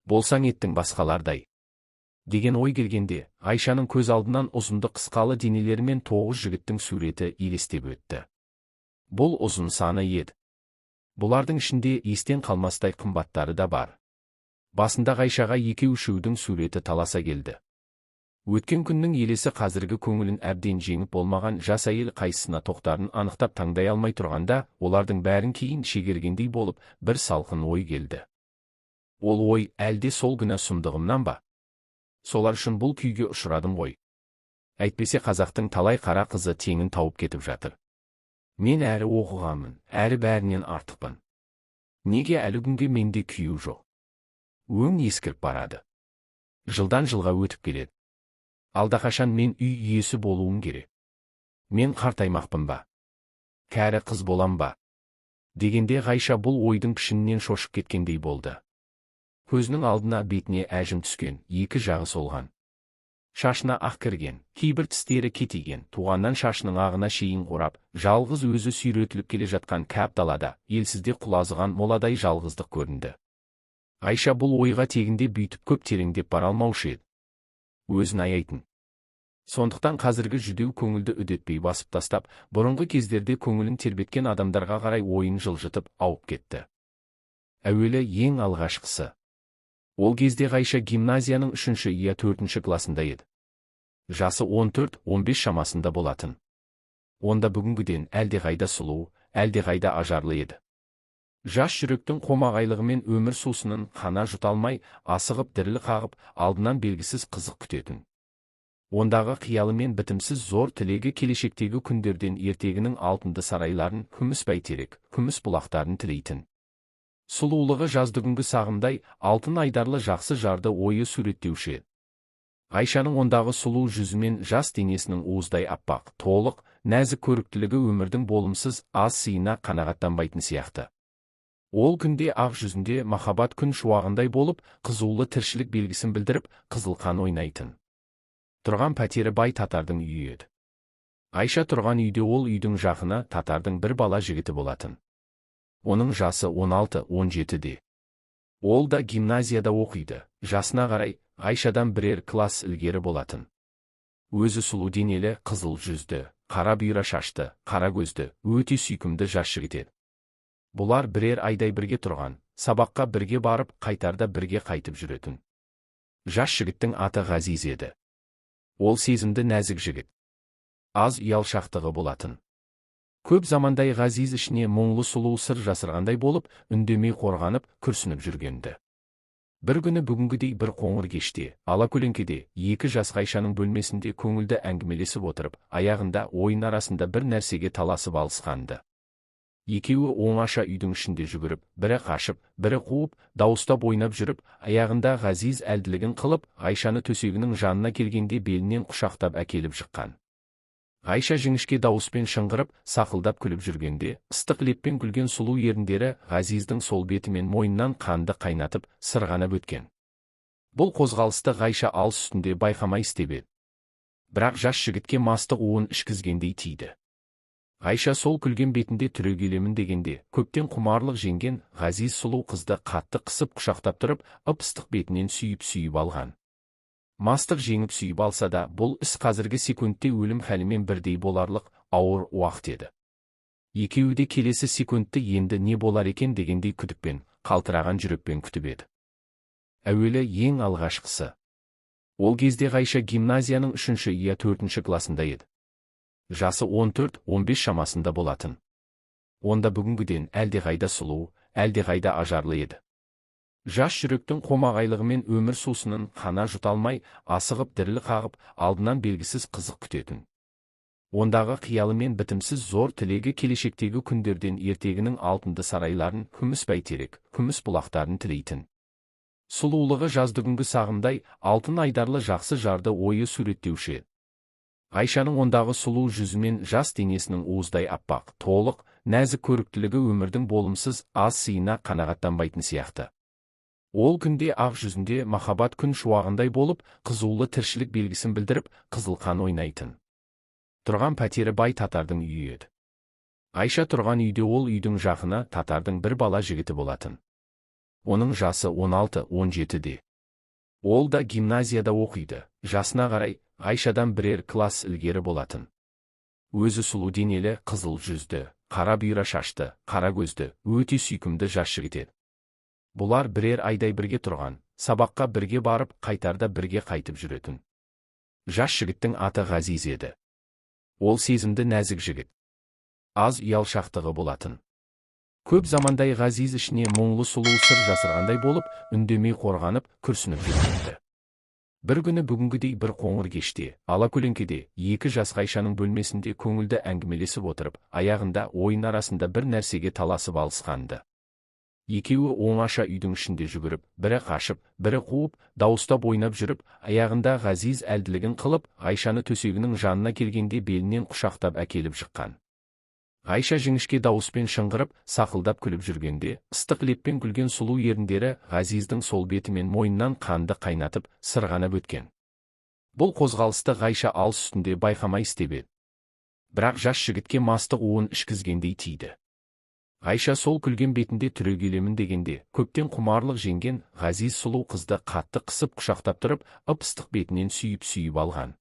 Болсаң еттің басқалардай. Деген ой келгенде, Ғайшаның көз алдынан ұзынды қысқалы денелері мен 9 жігіттің суреті елестеп өтті. Бұл ұзын саны еді. Бұлардың ішінде естен қалмастай қымбаттары да бар. Басында Ғайшаға екеу-үшеудің суреті таласа келді. Өткен күннің елесі қазіргі көңілін әбден жеңіп болмаған жас әйел қайсысына тоқтарын анықтап таңдай алмай тұрғанда, олардың бәрін кейін шегергендей болып, бір салқын ой келді. Ол ой әлде сол күні сұмдығымнан ба? Солар үшін бұл күйге ұшырадым ғой. Әйтпесе қазақтың талай қара қызы теңін тауып кетіп жатыр. Мен әрі оқығанмын, әрі бәрінен артықпын. Неге әлі күнге менде күйеу жоқ? Өң ескіріп барады. Жылдан жылға өтіп келеді. Алдақашан мен үй иесі болуым керек. Мен қартаймақпын ба? Кәрі қыз болам ба? Дегенде Ғайша бұл ойдың пішінінен шошып кеткендей болды. Көзінің алдына бетіне әжім түскен, екі жағы солған. Шашына ақ кірген, кейбір тістері кетиген, туғаннан шашының ағына шейін қорап, жалғыз өзі сүйретіліп келе жатқан кәп далада, елсізде құлазыған моладай жалғыздық көрінді. Ғайша бұл ойға тегінде бүйтіп көп тереңдеп бара алмаушы еді. Өзін аяйтын. Сондықтан қазіргі жүдеу көңілді үдетпей басып тастап, бұрынғы кездерде көңілін тербеткен адамдарға қарай ойын жылжытып ауып кетті. Әуелі ең алғашқысы. Ол кезде Ғайша гимназияның 3-ші я 4-ші класында еді. Жасы 14-15 шамасында болатын. Онда бүгінгіден әлдеқайда сұлу, әлдеқайда ажарлы еді. Жас жүректің қомағайлығымен өмір сусынын қана жұта алмай, асығып діріл қағып, алдынан белгісіз қызық күтетін. Ондағы қиялы мен бітімсіз зор тілегі келешектегі күндерден ертегінің алтынды сарайларын, күміс бәйтерек, күміс бұлақтарын тілейтін. Сұлулығы жаздыгүнгі сағымдай, алтын айдарлы жақсы жарды ойы суреттеуші. Ғайшаның ондағы сұлу жүзімен жас денесінің уыздай аппақ, толық, нәзік көріктілігі өмірдің болымсыз аз сыйына қанағаттанбайтын сияқты. Ол күнде ақ жүзінде махаббат күн шуағындай болып, қызулы тіршілік белгісін білдіріп, қызыл қан ойнайтын. Тұрған пәтері бай татардың үйі еді. Ғайша тұрған үйде ол үйдің жақыны татардың бір бала жігіті болатын. Оның жасы 16-17-де. Ол да гимназияда оқиды, жасына қарай Ғайшадан бірер класс ілгері болатын. Өзі сұлу денелі, қызыл жүзді, қара бұйра шашты, қара көзді, өте сүйкімді жас жігіт еді. Бұлар бірер айдай бірге тұрған, сабаққа бірге барып, қайтарда бірге қайтып жүретін. Жас жігіттің аты Ғазиз еді. Ол сезімді нәзік жігіт. Аз ұялшақтығы болатын. Көп замандай Ғазиз ішіне мұңлы сұлу сыр жасырғандай болып, үндемей қорғанып, күрсініп жүргенді. Бір күні бүгінгідей бір қоңыр кеште, алакөлеңкеде, екі жас Ғайшаның бөлмесінде көңілді әңгімелесіп отырып, аяғында ойын арасында бір нәрсеге таласып алысқанды. Екеуі оңаша үйдің ішінде жүгіріп, бірі қашып, бірі қуып, дауыстап ойнап жүріп, аяғында Ғазиз әлділігін қылып, Ғайшаны төсегінің жанына келгенде белінен құшақтап әкеліп жыққан. Ғайша жіңішке дауыспен шыңғырып, сақылдап күліп жүргенде, ыстық леппен күлген сұлу еріндері Ғазиздің сол беті мен мойнынан қанды қайнатып, сырғанап өткен. Бұл қозғалысты Ғайша алыс үстінде байқамай істеп еді. Бірақ жас жігітке мастық уын ішкізгендей тиді. Ғайша сол күлген бетінде түрегелемін дегенде, көптен құмарлық жеңген Ғазиз сұлу қызды қатты қысып құшақтап тұрып, ып-ыстық бетінен сүйіп алған. Мастық жеңіп сүйіп алса да, бұл іс қазіргі секундте өлім хәлімен бірдей боларлық ауыр уақыт еді. Екеуі де келесі секундты енді не болар екен дегендей күдікпен, қалтыраған жүрекпен күтіп еді. Әуелі ең алғашқысы. Ол кезде Ғайша гимназияның 3-ші я 4-ші класында еді. Жасы 14-15 шамасында болатын. Онда бүгінгіден әлдеқайда сұлу, әлдеқайда ажарлы еді. Жас жүректің қомағайлығымен өмір сусынын қана жұталмай, асығып діріл қағып, алдынан белгісіз қызық күтетін. Ондағы қиялы мен бітімсіз зор тілегі келешектегі күндерден ертегінің алтынды сарайларын, күміс бәйтерек, күміс бұлақтарын тілейтін. Сұлулығы жаздыгүнгі сағымдай, алтын айдарлы жақсы жарды ойы суреттеуші. Ғайшаның ондағы сұлу жүзімен жас денесінің уыздай аппақ, толық, нәзік көріктілігі өмірдің болымсыз аз сыйына қанағаттанбайтын сияқты. Ол күнде ақ жүзінде махаббат күн шуағындай болып, қызулы тіршілік белгісін білдіріп, қызыл қан ойнайтын. Тұрған пәтері бай татардың үйі еді. Ғайша тұрған үйде ол үйдің жақыны татардың бір бала жігіті болатын. Оның жасы 16-17-де. Ол да гимназияда оқиды, жасына қарай, Ғайшадан бірер класс ілгері болатын. Өзі сұлу денелі, қызыл жүзді, қара бұйра шашты, қара көзді, өте сүйкімді жас жігіт еді. Бұлар бірер айдай бірге тұрған, сабаққа бірге барып, қайтарда бірге қайтып жүретін. Жас жігіттің аты Ғазиз еді. Ол сезімді нәзік жігіт. Аз ұялшақтығы болатын. Көп замандай Ғазиз ішіне мұңлы сұлу сыр жасырғандай болып, үндемей қорғанып, күрсініп жүргенді. Бір күні бүгінгідей бір қоңыр кеште, алакөлеңкеде, екі жас Ғайшаның бөлмесінде көңілді әңгімелесіп отырып, аяғында ойын арасында бір нәрсеге таласып алысқанды. Екеуі оңаша үйдің ішінде жүгіріп, бірі қашып, бірі қуып, дауыстап ойнап жүріп, аяғында Ғазиз әлділігін қылып, Ғайшаны төсегінің жанына келгенде белінен құшақтап әкеліп жыққан. Ғайша жіңішке дауыспен шыңғырып, сақылдап күліп жүргенде, ыстық леппен күлген сұлу еріндері Ғазиздің сол беті мен мойнынан қанды қайнатып, сырғанап өткен. Бұл қозғалысты Ғайша алыс үстінде байқамай істеп еді. Бірақ жас жігітке мастық уын ішкізгендей тиді. Ғайша сол күлген бетінде түрегелемін дегенде, көптен құмарлық жеңген Ғазиз сұлу қызды қатты қысып құшақтап тұрып, ып-ыстық бетінен сүйіп алған.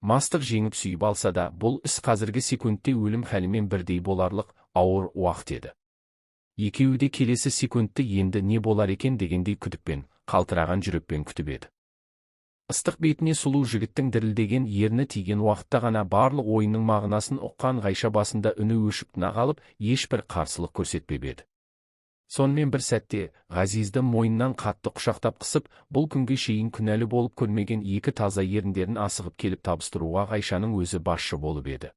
Мастық жеңіп сүйіп алса да, бұл іс қазіргі секундте өлім хәлімен бірдей боларлық ауыр уақыт еді. Екеуі де келесі секундты енді не болар екен дегендей күдікпен, қалтыраған жүрекпен күтіп еді. Ыстық бетіне сұлу жігіттің дірілдеген ерні тиген уақытта ғана барлық ойының мағынасын ұққан Ғайша басында үні өшіп тына қалып, ешбір қарсылық көрсетпеп еді. Сонымен бір сәтте, Ғазизді мойнынан қатты құшақтап қысып, бұл күнге шейін күнәлі болып көрмеген екі таза еріндерін асығып келіп табыстыруға Ғайшаның өзі басшы болып еді.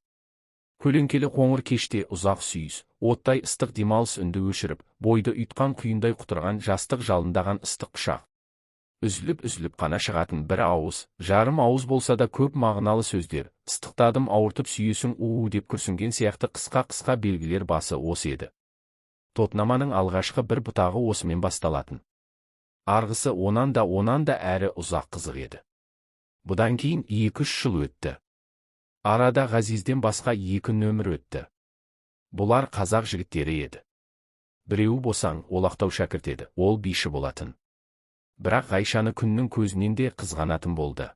Көлеңкелі қоңыр кеште ұзақ сүйіс, оттай ыстық демалыс үнді өшіріп, бойды ұйтқан құйындай құтырған жастық жалындаған ыстық құшақ. Үзіліп қана шығатын бір ауыз, жарым ауыз болса да көп мағыналы сөздер, ыстықтадым ауыртып сүйесің деп күрсінген сияқты қысқа белгілер басы осы еді. Тотнаманың алғашқы бір бұтағы осымен басталатын. Арғысы онан да әрі ұзақ қызық еді. Бұдан кейін 2-3 жыл өтті. Арада Ғазизден басқа 2 нөмір өтті. Бұлар қазақ жігіттері еді. Біреуі босаң, олақтау шәкірт еді, ол биші болатын. Бірақ Ғайшаны күннің көзінен де қызғанатын болды.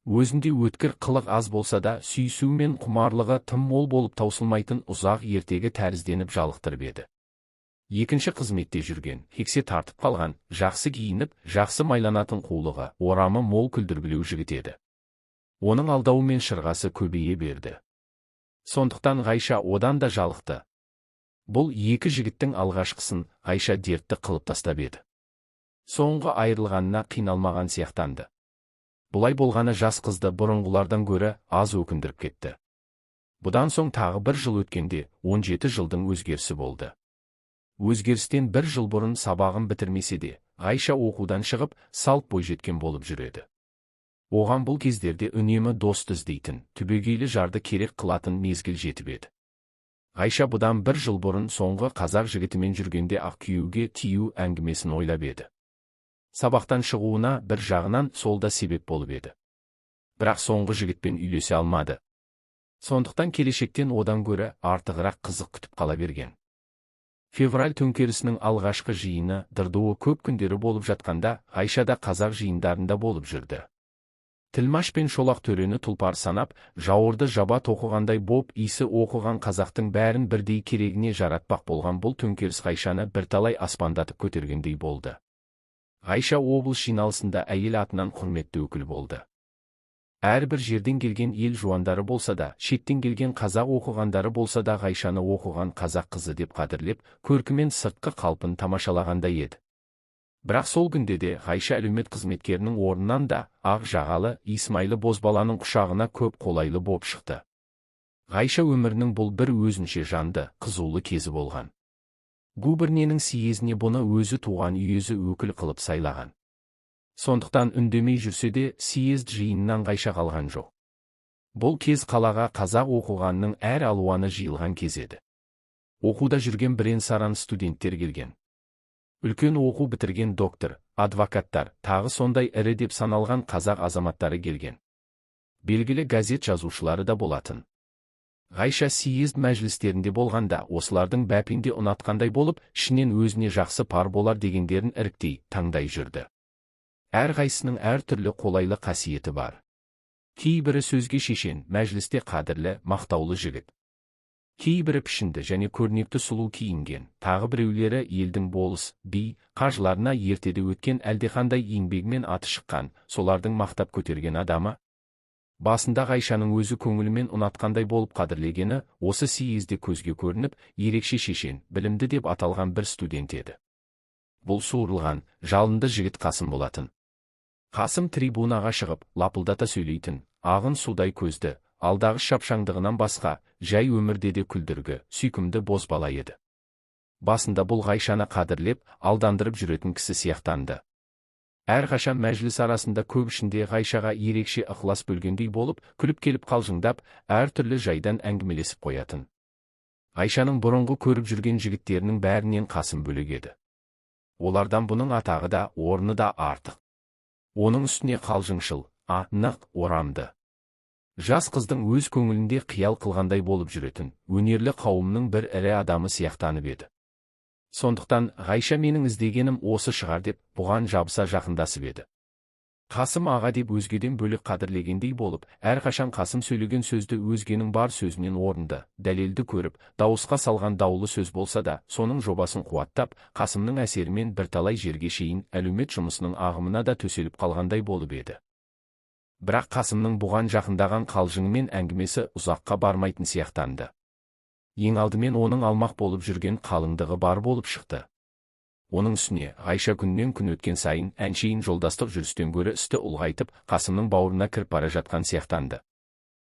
Өзінде өткір қылық аз болса да, сүйісу мен құмарлығы тым мол болып таусылмайтын ұзақ ертегі тәрізденіп жалықтырып еді. Екінші қызметте жүрген, хексе тартып қалған, жақсы киініп, жақсы майланатын қулығы, орамы мол күлдіргілеу жігіт еді. Оның алдауы мен шырғасы көбейе берді. Сондықтан Ғайша одан да жалықты. Бұл екі жігіттің алғашқысын Ғайша дертті қылып тастап еді. Соңғы айырылғанына қиналмаған сияқтанды. Бұлай болғаны жас қызды бұрынғылардан гөрі аз өкіндіріп кетті. Бұдан соң тағы бір жыл өткенде 17 жылдың өзгерісі болды. Өзгерістен бір жыл бұрын сабағын бітірмесе де, Ғайша оқудан шығып, салт бойжеткен болып жүреді. Оған бұл кездерде үнемі дост іздейтін, түбегейлі жарды керек қылатын мезгіл жетіп еді. Ғайша бұдан бір жыл бұрын соңғы қазақ жігітімен жүргенде ақ күйеуге тию әңгімесін ойлап еді. Сабақтан шығуына бір жағынан сол да себеп болып еді. Бірақ соңғы жігітпен үйлесе алмады. Сондықтан келешектен одан гөрі артығырақ қызық күтіп қала берген. Февраль төңкерісінің алғашқы жиыны дырдуы көп күндері болып жатқанда, Ғайша да қазақ жиындарында болып жүрді. Тілмаш пен Шолақ төрені тұлпар санап, жауырды жаба тоқығандай боп исі оқыған қазақтың бәрін бірдей керегіне жаратпақ болған бұл төңкеріс Ғайшаны бірталай аспандатып көтергендей болды. Ғайша облыс жиналысында әйел атынан құрметті өкіл болды. Әрбір жерден келген ел жуандары болса да, шеттен келген қазақ оқығандары болса да Ғайшаны оқыған қазақ қызы деп қадірлеп, көркімен сыртқы қалпын тамашалағандай еді. Бірақ сол күнде де Ғайша әлеумет қызметкерінің орнынан да ақ жағалы Исмайлы бозбаланың құшағына көп қолайлы боп шықты. Ғайша өмірінің бұл бір өзінше жанды, қызулы кезі болған. Губернияның съезіне бұны өзі туған үйезі өкіл қылып сайлаған. Сондықтан үндемей жүрсе де съезд жиынынан Ғайша қалған жоқ. Бұл кез қалаға қазақ оқығанның әр алуаны жиылған кез еді. Оқуда жүрген бірен-саран студенттер келген. Үлкен оқу бітірген доктор, адвокаттар, тағы сондай ірі деп саналған қазақ азаматтары келген. Белгілі газет жазушылары да болатын. Ғайша съезд мәжілістерінде болғанда осылардың бәпенде ұнатқандай болып, ішінен өзіне жақсы пар болар дегендерін іріктей, таңдай жүрді. Әр қайсының әр түрлі қолайлы қасиеті бар. Кейбірі сөзге шешен, мәжілісте қадірлі, мақтаулы жігіт. Кейбірі пішінді және көрнекті сұлу киінген, тағы біреулері елдің болыс, би, қажыларына ертеде өткен әлдеқандай еңбегімен аты шыққан, солардың мақтап көтерген адамы. Басында Ғайшаның өзі көңілімен ұнатқандай болып қадірлегені, осы съезде көзге көрініп, ерекше шешен, білімді деп аталған бір студент еді. Бұл суырылған, жалынды жігіт Қасым болатын. Қасым трибунаға шығып, лапылдата сөйлейтін, ағын судай көзді, алдағы шапшаңдығынан басқа, жай өмірде де күлдіргі, сүйкімді бозбала еді. Басында бұл Ғайшаны қадірлеп, алдандырып жүретін кісі сияқтанды. Әрқашан мәжіліс арасында көп ішінде Ғайшаға ерекше ықылас бөлгендей болып, күліп келіп қалжыңдап, әр түрлі жайдан әңгімелесіп қоятын. Ғайшаның бұрынғы көріп жүрген жігіттерінің бәрінен Қасым бөлек еді. Олардан бұның атағы да, орны да артық. Оның үстіне қалжыңшыл, нық, орамды. Жас қыздың өз көңілінде қиял қылғандай болып жүретін, өнерлі қауымның бір ірі адамы сияқтанып еді. Сондықтан Ғайша менің іздегенім осы шығар деп, бұған жабыса жақындасып еді. Қасым аға деп өзгеден бөлек қадірлегендей болып, әрқашан Қасым сөйлеген сөзді өзгенің бар сөзінен орынды, дәлелді көріп, дауысқа салған даулы сөз болса да, соның жобасын қуаттап, Қасымның әсерімен бірталай жерге шейін әлеумет жұмысының ағымына да төселіп қалғандай болып еді. Бірақ Қасымның бұған жақындаған қалжыңымен әңгімесі ұзаққа бармайтын сияқтанды. Ең алдымен оның алмақ болып жүрген қалыңдығы бар болып шықты. Оның үстіне Ғайша күннен күн өткен сайын әншейін жолдастық жүрістен гөрі істі ұлғайтып, Қасымның бауырына кіріп бара жатқан сияқтанды.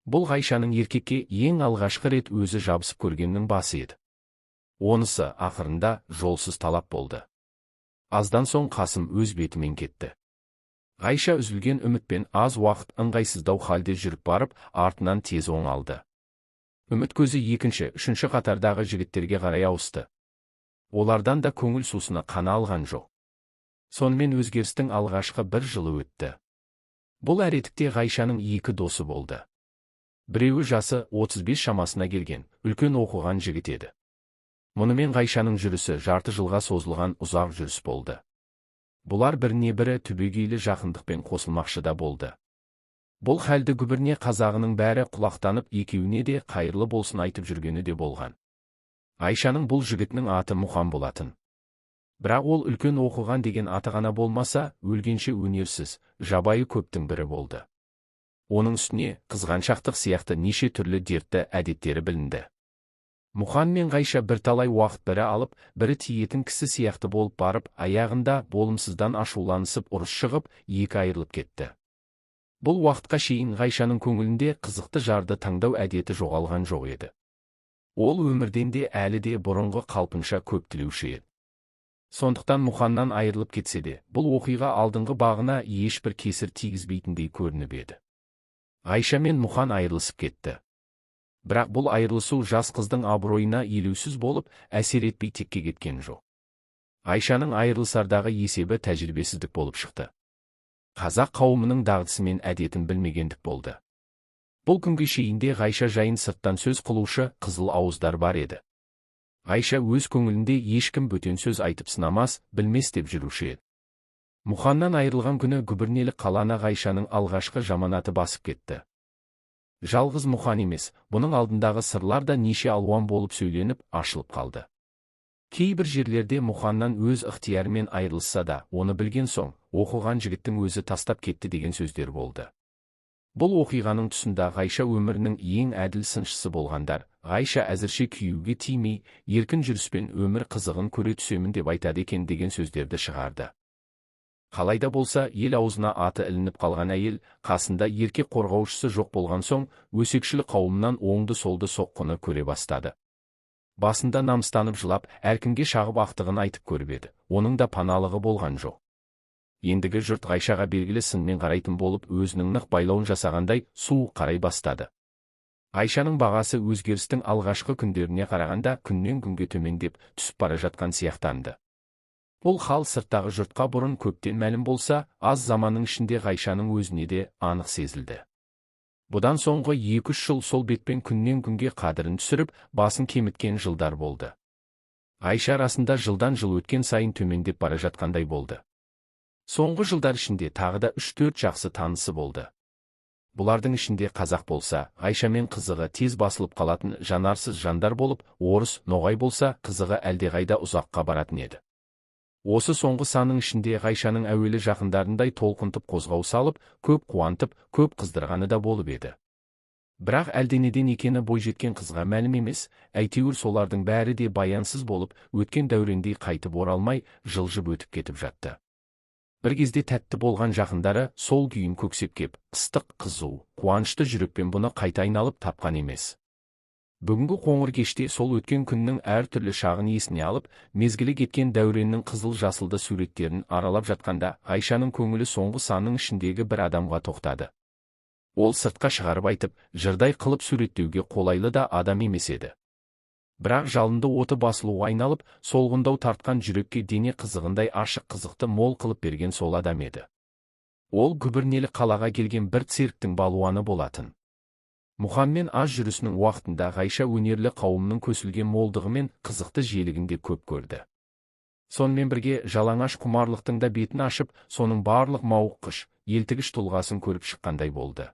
Бұл Ғайшаның еркекке ең алғашқы рет өзі жабысып көргеннің басы еді. Онысы ақырында жолсыз талап болды. Аздан соң Қасым өз бетімен кетті. Ғайша үзілген үмітпен аз уақыт ыңғайсыздау халде жүріп барып, артынан тез оңалды. Үміт көзі екінші, үшінші қатардағы жігіттерге қарай ауысты. Олардан да көңіл сусыны қана алған жоқ. Сонымен өзгерістің алғашқы бір жылы өтті. Бұл әретікте Ғайшаның екі досы болды. Біреуі жасы 35 шамасына келген, үлкен оқыған жігіт еді. Мұнымен Ғайшаның жүрісі жарты жылға созылған ұзақ жүріс болды. Бұлар біріне бірі түбегейлі жақындықпен қосылмақшы да болды. Бұл хәлді гүбірне қазағының бәрі құлақтанып, екеуіне де қайырлы болсын айтып жүргені де болған. Айшаның бұл жігітінің аты Мұқан болатын. Бірақ ол үлкен оқыған деген аты ғана болмаса, өлгенше өнерсіз, жабайы көптің бірі болды. Оның үстіне қызғаншақтық сияқты неше түрлі дертті әдеттері білінді. Мұқан мен Ғайша бірталай уақыт бірі алып, бірі тиетін кісі сияқты болып барып, аяғында болымсыздан ашуланысып ұрыс шығып, екі айырылып кетті. Бұл уақытқа шейін Ғайшаның көңілінде қызықты жарды таңдау әдеті жоғалған жоқ еді. Ол өмірден де әлі де бұрынғы қалпынша көп тілеуші еді. Сондықтан Мұқаннан айырылып кетсе де, бұл оқиға алдыңғы бағына ешбір кесір тигізбейтіндей көрініп еді. Ғайша мен Мұқан айырылысып кетті. Бірақ бұл айырылысу жас қыздың абыройына елеусіз болып, әсер етпей текке кеткен жоқ. Айшаның айырылысардағы есебі тәжірибесіздік болып шықты. Қазақ қауымының дағдысы мен әдетін білмегендік болды. Бұл күнге шейінде Ғайша жайын сырттан сөз қылушы қызыл ауыздар бар еді. Ғайша өз көңілінде ешкім бөтен сөз айтып сынамас, білмес деп жүруші еді. Мұқаннан айырылған күні гүбірнелік қаланы Ғайшаның алғашқы жаманаты басып кетті. Жалғыз Мұқан емес, бұның алдындағы сырлар да неше алуан болып сөйленіп, ашылып қалды. Кейбір жерлерде Мұқаннан өз ықтиярымен айырылса да, оны білген соң, оқыған жігіттің өзі тастап кетті деген сөздер болды. Бұл оқиғаның тұсында Ғайша өмірінің ең әділ сыншысы болғандар, Ғайша әзірше күйеуге тимей, еркін жүріспен өмір қызығын көре түсемін деп айтады екен деген сөздерді шығарды. Қалайда болса, ел аузына аты ілініп қалған әйел, қасында еркек қорғаушысы жоқ болған соң, өсекшілі қауымнан оңды-солды соққыны көре бастады. Басында намыстанып жылап, әркімге шағып ақтығын айтып көріп еді, оның да паналығы болған жоқ. Ендігі жұрт Ғайшаға белгілі сынмен қарайтын болып, өзінің нық байлауын жасағандай суық қарай бастады. Ғайшаның бағасы өзгерістің алғашқы күндеріне қарағанда күннен күнге төмендеп түсіп бара жатқан сияқтанды. Бұл хал сырттағы жұртқа бұрын көптен мәлім болса, аз заманның ішінде Ғайшаның өзіне де анық сезілді. Бұдан соңғы 2-3 жыл сол бетпен күннен күнге қадірін түсіріп, басын кеміткен жылдар болды. Ғайша арасында жылдан жыл өткен сайын төмендеп бара жатқандай болды. Соңғы жылдар ішінде тағы да 3-4 жақсы танысы болды. Бұлардың ішінде қазақ болса, Ғайшамен қызығы тез басылып қалатын жанарсыз жандар болып, орыс, ноғай болса, қызығы әлдеқайда ұзаққа баратын еді. Осы соңғы санның ішінде Ғайшаның әуелі жақындарындай толқынтып қозғау салып, көп қуантып, көп қыздырғаны да болып еді. Бірақ әлденеден екені бойжеткен қызға мәлім емес, әйтеуір солардың бәрі де баянсыз болып, өткен дәурендей қайтып оралмай, жылжып өтіп кетіп жатты. Бір кезде тәтті болған жақындары сол күйін көксеп кеп, ыстық, қызу, қуанышты жүрекпен бұны қайта айналып тапқан емес. Бүгінгі қоңыр кеште сол өткен күннің әр түрлі шағын есіне алып, мезгілі кеткен дәуреннің қызыл-жасылды суреттерін аралап жатқанда, Ғайшаның көңілі соңғы санның ішіндегі бір адамға тоқтады. Ол сыртқа шығарып айтып, жырдай қылып суреттеуге қолайлы да адам емес еді. Бірақ жалынды оты басылуға айналып, солғындау тартқан жүрекке дене қызығындай ашық қызықты мол қылып берген сол адам еді. Ол гүбірнелік қалаға келген бір цирктің балуаны болатын. Мұқанмен аз жүрісінің уақытында Ғайша өнерлі қауымның көсілген молдығы мен қызықты желігінде көп көрді. Сонымен бірге жалаңаш құмарлықтың да бетін ашып, соның барлық мауыққыш, елтігіш тұлғасын көріп шыққандай болды.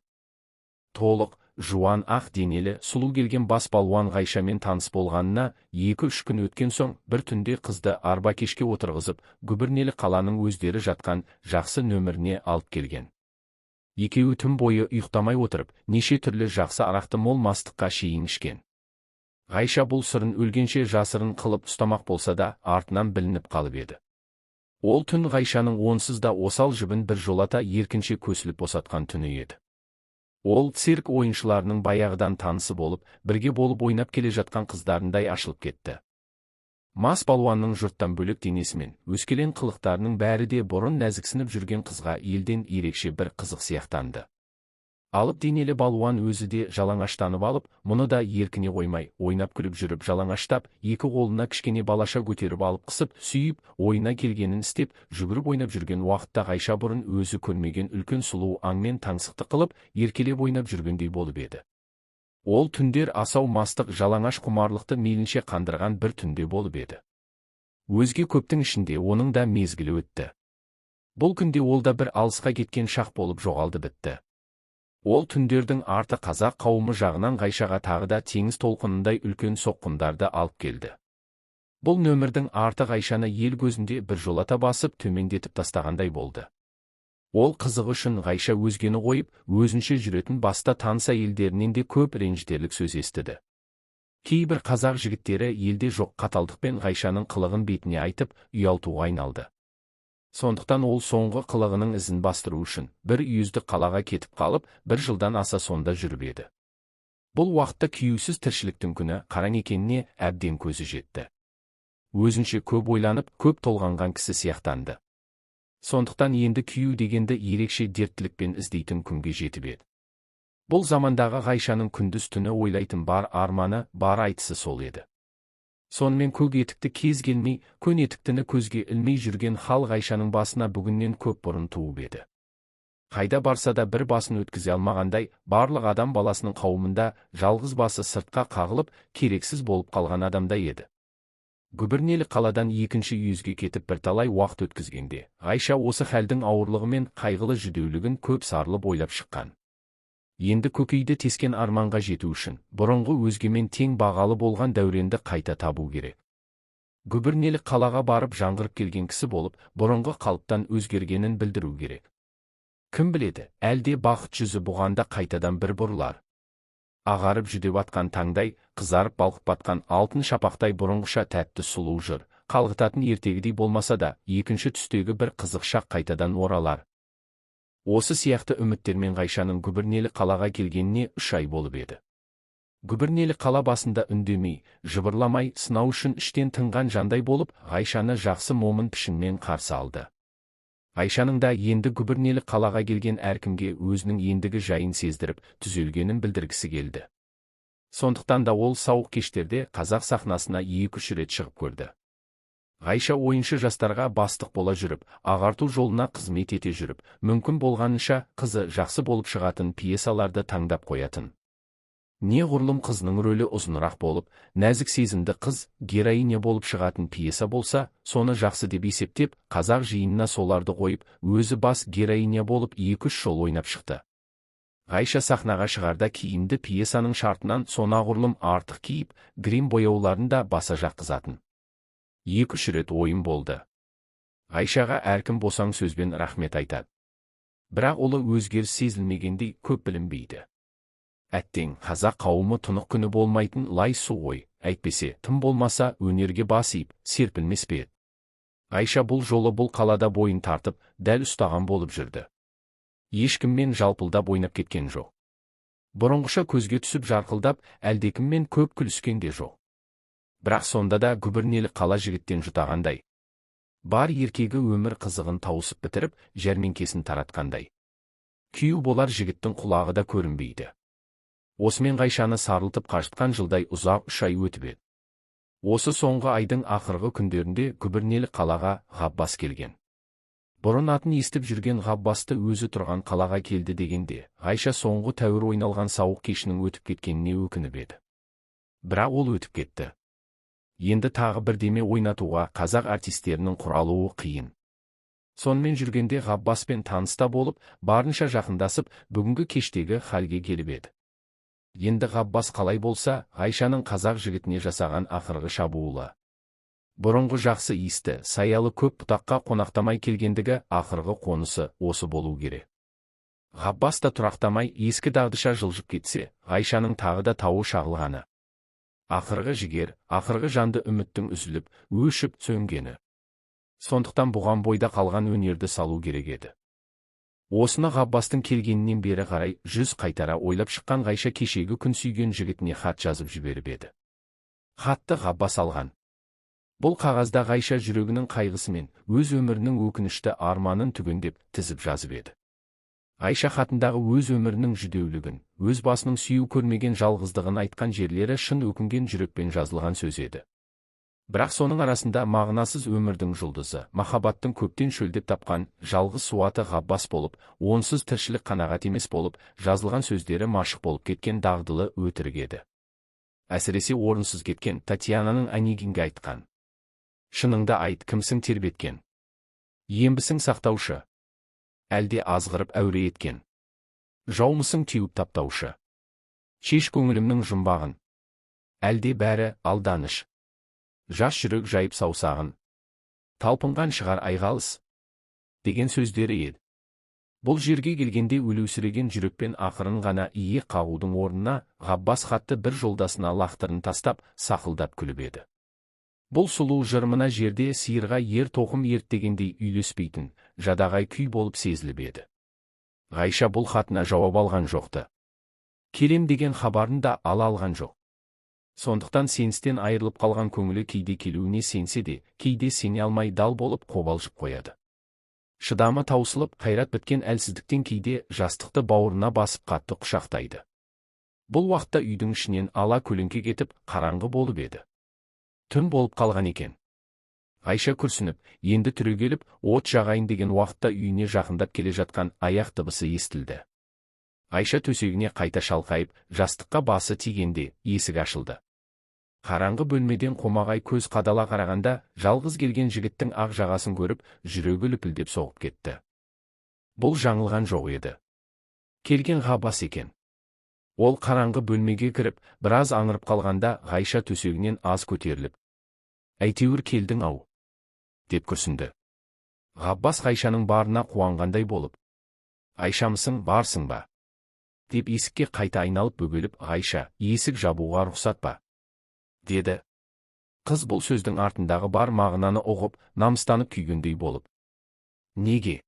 Толық, жуан ақ денелі, сұлу келген бас балуан Ғайшамен таныс болғанына 2-3 күн өткен соң, бір түнде қызды арба кешке отырғызып, гүбірнелік қаланың өздері жатқан жақсы нөміріне алып келген. Екеуі түн бойы ұйықтамай отырып, неше түрлі жақсы арақты мол мастыққа шейін ішкен. Ғайша бұл сырын өлгенше жасырын қылып ұстамақ болса да, артынан білініп қалып еді. Ол түн Ғайшаның онсыз да осал жібін бір жолата еркінше көсіліп босатқан түні еді. Ол цирк ойыншыларының баяғыдан танысы болып, бірге болып ойнап келе жатқан қыздарындай ашылып кетті. Мас балуанның жұрттан бөлек денесімен, өскелең қылықтарының бәрі де бұрын нәзіксініп жүрген қызға елден ерекше бір қызық сияқтанды. Алып денелі балуан өзі де жалаңаштанып алып, мұны да еркіне қоймай, ойнап күліп жүріп жалаңаштап, екі қолына кішкене балаша көтеріп алып қысып, сүйіп, ойына келгенін істеп, жүгіріп ойнап жүрген уақытта Ғайша бұрын өзі көрмеген үлкен сұлу аңмен таңсықты қылып, еркелеп ойнап жүргендей болып еді. Ол түндер асау мастық жалаңаш құмарлықты мейлінше қандырған бір түнде болып еді. Өзге көптің ішінде оның да мезгілі өтті. Бұл күнде ол да бір алысқа кеткен шақ болып жоғалды бітті. Ол түндердің арты қазақ қауымы жағынан Ғайшаға тағы да теңіз толқынындай үлкен соққындарды алып келді. Бұл нөмірдің арты Ғайшаны ел көзінде бір жолата басып төмендетіп тастағандай болды. Ол қызығы үшін Ғайша өзгені қойып, өзінше жүретін баста таныс әйелдерінен де көп ренжітерлік сөз естіді. Кейбір қазақ жігіттері елде жоқ қаталдықпен Ғайшаның қылығын бетіне айтып, ұялтуға айналды. Сондықтан ол соңғы қылығының ізін бастыру үшін бір үйізді қалаға кетіп қалып, бір жылдан аса сонда жүріп еді. Бұл уақытта күйеусіз тіршіліктің күні қараң екеніне әбден көзі жетті. Өзінше көп ойланып, көп толғанған кісі сияқтанды. Сондықтан енді күйеу дегенді ерекше дерттілікпен іздейтін күнге жетіп еді. Бұл замандағы Ғайшаның күндіз түні ойлайтын бар арманы, бар айтысы сол еді. Сонымен көк етікті кез келмей, көн етіктіні көзге ілмей жүрген хал Ғайшаның басына бүгіннен көп бұрын туып еді. Қайда барса да бір басын өткізе алмағандай, барлық адам баласының қауымында жалғыз басы сыртқа қағылып, керексіз болып қалған адамдай еді. Гүбірнелі қаладан екінші үйізге кетіп бірталай уақыт өткізгенде, Ғайша осы хәлдің ауырлығы мен қайғылы жүдеулігін көп сарылып ойлап шыққан. Енді көкейді тескен арманға жету үшін, бұрынғы өзгемен тең бағалы болған дәуренді қайта табу керек. Гүбірнелі қалаға барып жаңғырып келген кісі болып, бұрынғы қалыптан өзгергенін білдіру керек. Кім біледі, әлде бақыт жүзі бұғанда қайтадан бір бұрылар. Ағарып жүдеп атқан таңдай, қызарып балқып батқан алтын шапақтай бұрынғыша тәтті сұлу жыр, қалғытатын ертегідей болмаса да, екінші түстегі бір қызық шақ қайтадан оралар. Осы сияқты үміттермен Ғайшаның Гүбірнелі қалаға келгеніне 3 ай болып еді. Гүбірнелі қала басында үндемей, жыбырламай, сынау үшін іштен тынған жандай болып, Ғайшаны жақсы момын пішінмен қарсы алды. Ғайшаның да енді Гүбірнелі қалаға келген әркімге өзінің ендігі жайын сездіріп, түзелгенін білдіргісі келді. Сондықтан да ол сауық кештерде қазақ сахнасына 2-3 рет шығып көрді. Ғайша ойыншы жастарға бастық бола жүріп, ағарту жолына қызмет ете жүріп, мүмкін болғанынша қызы жақсы болып шығатын пьесаларды таңдап қоятын. Неғұрлым қызының рөлі ұзынырақ болып, нәзік сезімді қыз героиня болып шығатын пьеса болса, соны жақсы деп есептеп, қазақ жиынына соларды қойып, өзі бас героиня болып 2-3 жол ойнап шықты. Ғайша сахнаға шығарда киімді пьесаның шартынан сонағұрлым артық киіп, грим бояуларын да баса жаққызатын. 2-3 рет ойын болды. Ғайшаға әркім босаң сөзбен рахмет айтады. Бірақ олы өзгеріс сезілмегендей көп білінбейді. Әттең, қазақ қауымы тұнық күні болмайтын лай су ғой, әйтпесе, тым болмаса өнерге басып, серпілмес пе еді. Ғайша бұл жолы бұл қалада бойын тартып, дәл ұстаған болып жүрді. Ешкіммен жалпылдап ойнап кеткен жоқ. Бұрынғыша көзге түсіп жарқылдап, әлдекіммен көп күліскен де жоқ. Бірақ сонда да Гүбірнелі қала жігіттен жұтағандай. Бар еркегі өмір қызығын тауысып бітіріп, жәрменкесін таратқандай. Күйеу болар жігіттің құлағы да көрінбейді. Осымен Ғайшаны сарылтып қашытқан жылдай ұзақ 3 ай өтіп еді. Осы соңғы айдың ақырғы күндерінде Гүбірнелі қалаға Ғаббас келген. Бұрын атын естіп жүрген Ғаббасты өзі тұрған қалаға келді дегенде, Ғайша соңғы тәуір ойналған сауық кешінің өтіп кеткеніне өкініп еді. Бірақ ол өтіп кетті. Енді тағы бірдеме ойнатуға қазақ артистерінің құралуы қиын. Сонымен жүргенде Ғаббаспен таныста болып, барынша жақындасып, бүгінгі кештегі халге келіп еді. Енді Ғаббас қалай болса, Ғайшаның қазақ жігітіне жасаған ақырғы шабуылы. Бұрынғы жақсы иісті, саялы көп бұтаққа қонақтамай келгендігі ақырғы қонысы осы болу керек. Ғаббас та тұрақтамай ескі дағдыша жылжып кетсе, Ғайшаның тағы да тауы шағылғаны. Ақырғы жігер, ақырғы жанды үміттің үзіліп, өшіп сөнгені. Сондықтан бұған бойда қалған өнерді салу керек еді. Осыны Ғаббастың келгенінен бері қарай 100 қайтара ойлап шыққан Ғайша кешегі күн сүйген жігітіне хат жазып жіберіп еді. Хатты Ғаббас алған. Бұл қағазда Ғайша жүрегінің қайғысымен өз өмірінің өкінішті арманын түгендеп тізіп жазып еді. Ғайша хатындағы өз өмірінің жүдеулігін, өз басының сүйеу көрмеген жалғыздығын айтқан жерлері шын өкінген жүрекпен жазылған сөз еді. Бірақ соның арасында мағынасыз өмірдің жұлдызы, махаббаттың көптен шөлдеп тапқан жалғыз суаты Ғаббас болып, онсыз тіршілік қанағат емес болып, жазылған сөздері машық болып кеткен дағдылы өтірік еді. Әсіресе орынсыз кеткен Татьянаның Онегинге айтқан. Шыныңды айт, кімсің тербеткен? Ембісің сақтаушы? Әлде азғырып әуре еткен? Жаумысың теуіп таптаушы? Шеш көңілімнің жұмбағын. Әлде бәрі алданыш. Жас жүрек жайып саусағын. Талпынған шығар айғалыс. Деген сөздері еді. Бұл жерге келгенде өлеусіреген жүрекпен ақырын ғана ие қағудың орнына Ғаббас хатты бір жолдасына лақтырын тастап, сақылдап күліп еді. Бұл сұлу жыр мына жерде сиырға ер тоқым ерттегендей үйлеспейтін, жадағай күй болып сезіліп еді. Ғайша бұл хатына жауап алған жоқты. Келем деген хабарын да ала алған жоқ. Сондықтан сеністен айырылып қалған көңілі кейде келуіне сенсе де, кейде сене алмай дал болып қобалжып қояды. Шыдамы таусылып, қайрат біткен әлсіздіктен кейде жастықты бауырына басып қатты құшақтайды. Бұл уақытта үйдің ішінен ала көлеңке кетіп, қараңғы болып еді. Түн болып қалған екен. Ғайша күрсініп, енді түрегеліп, от жағайын деген уақытта үйіне жақындап келе жатқан аяқ дыбысы естілді. Ғайша төсегіне қайта шалқайып, жастыққа басы тигенде есік ашылды. Қараңғы бөлмеден қомағай көз қадала қарағанда, жалғыз келген жігіттің ақ жағасын көріп, жүрегі лүпілдеп соғып кетті. Бұл жаңылған жоқ еді. Келген Ғаббас екен. Ол қараңғы бөлмеге кіріп, біраз аңырып қалғанда Ғайша төсегінен аз көтеріліп: «Әйтеуір келдің ау», деп күрсінді. Ғаббас Ғайшаның барына қуанғандай болып: «Ғайшамысың, барсың ба?» деп есікке қайта айналып бөгеліп: «Ғайша, есік жабуға рұқсат па?» деді. Қыз бұл сөздің артындағы бар мағынаны ұғып, намыстанып күйгендей болып: «Неге?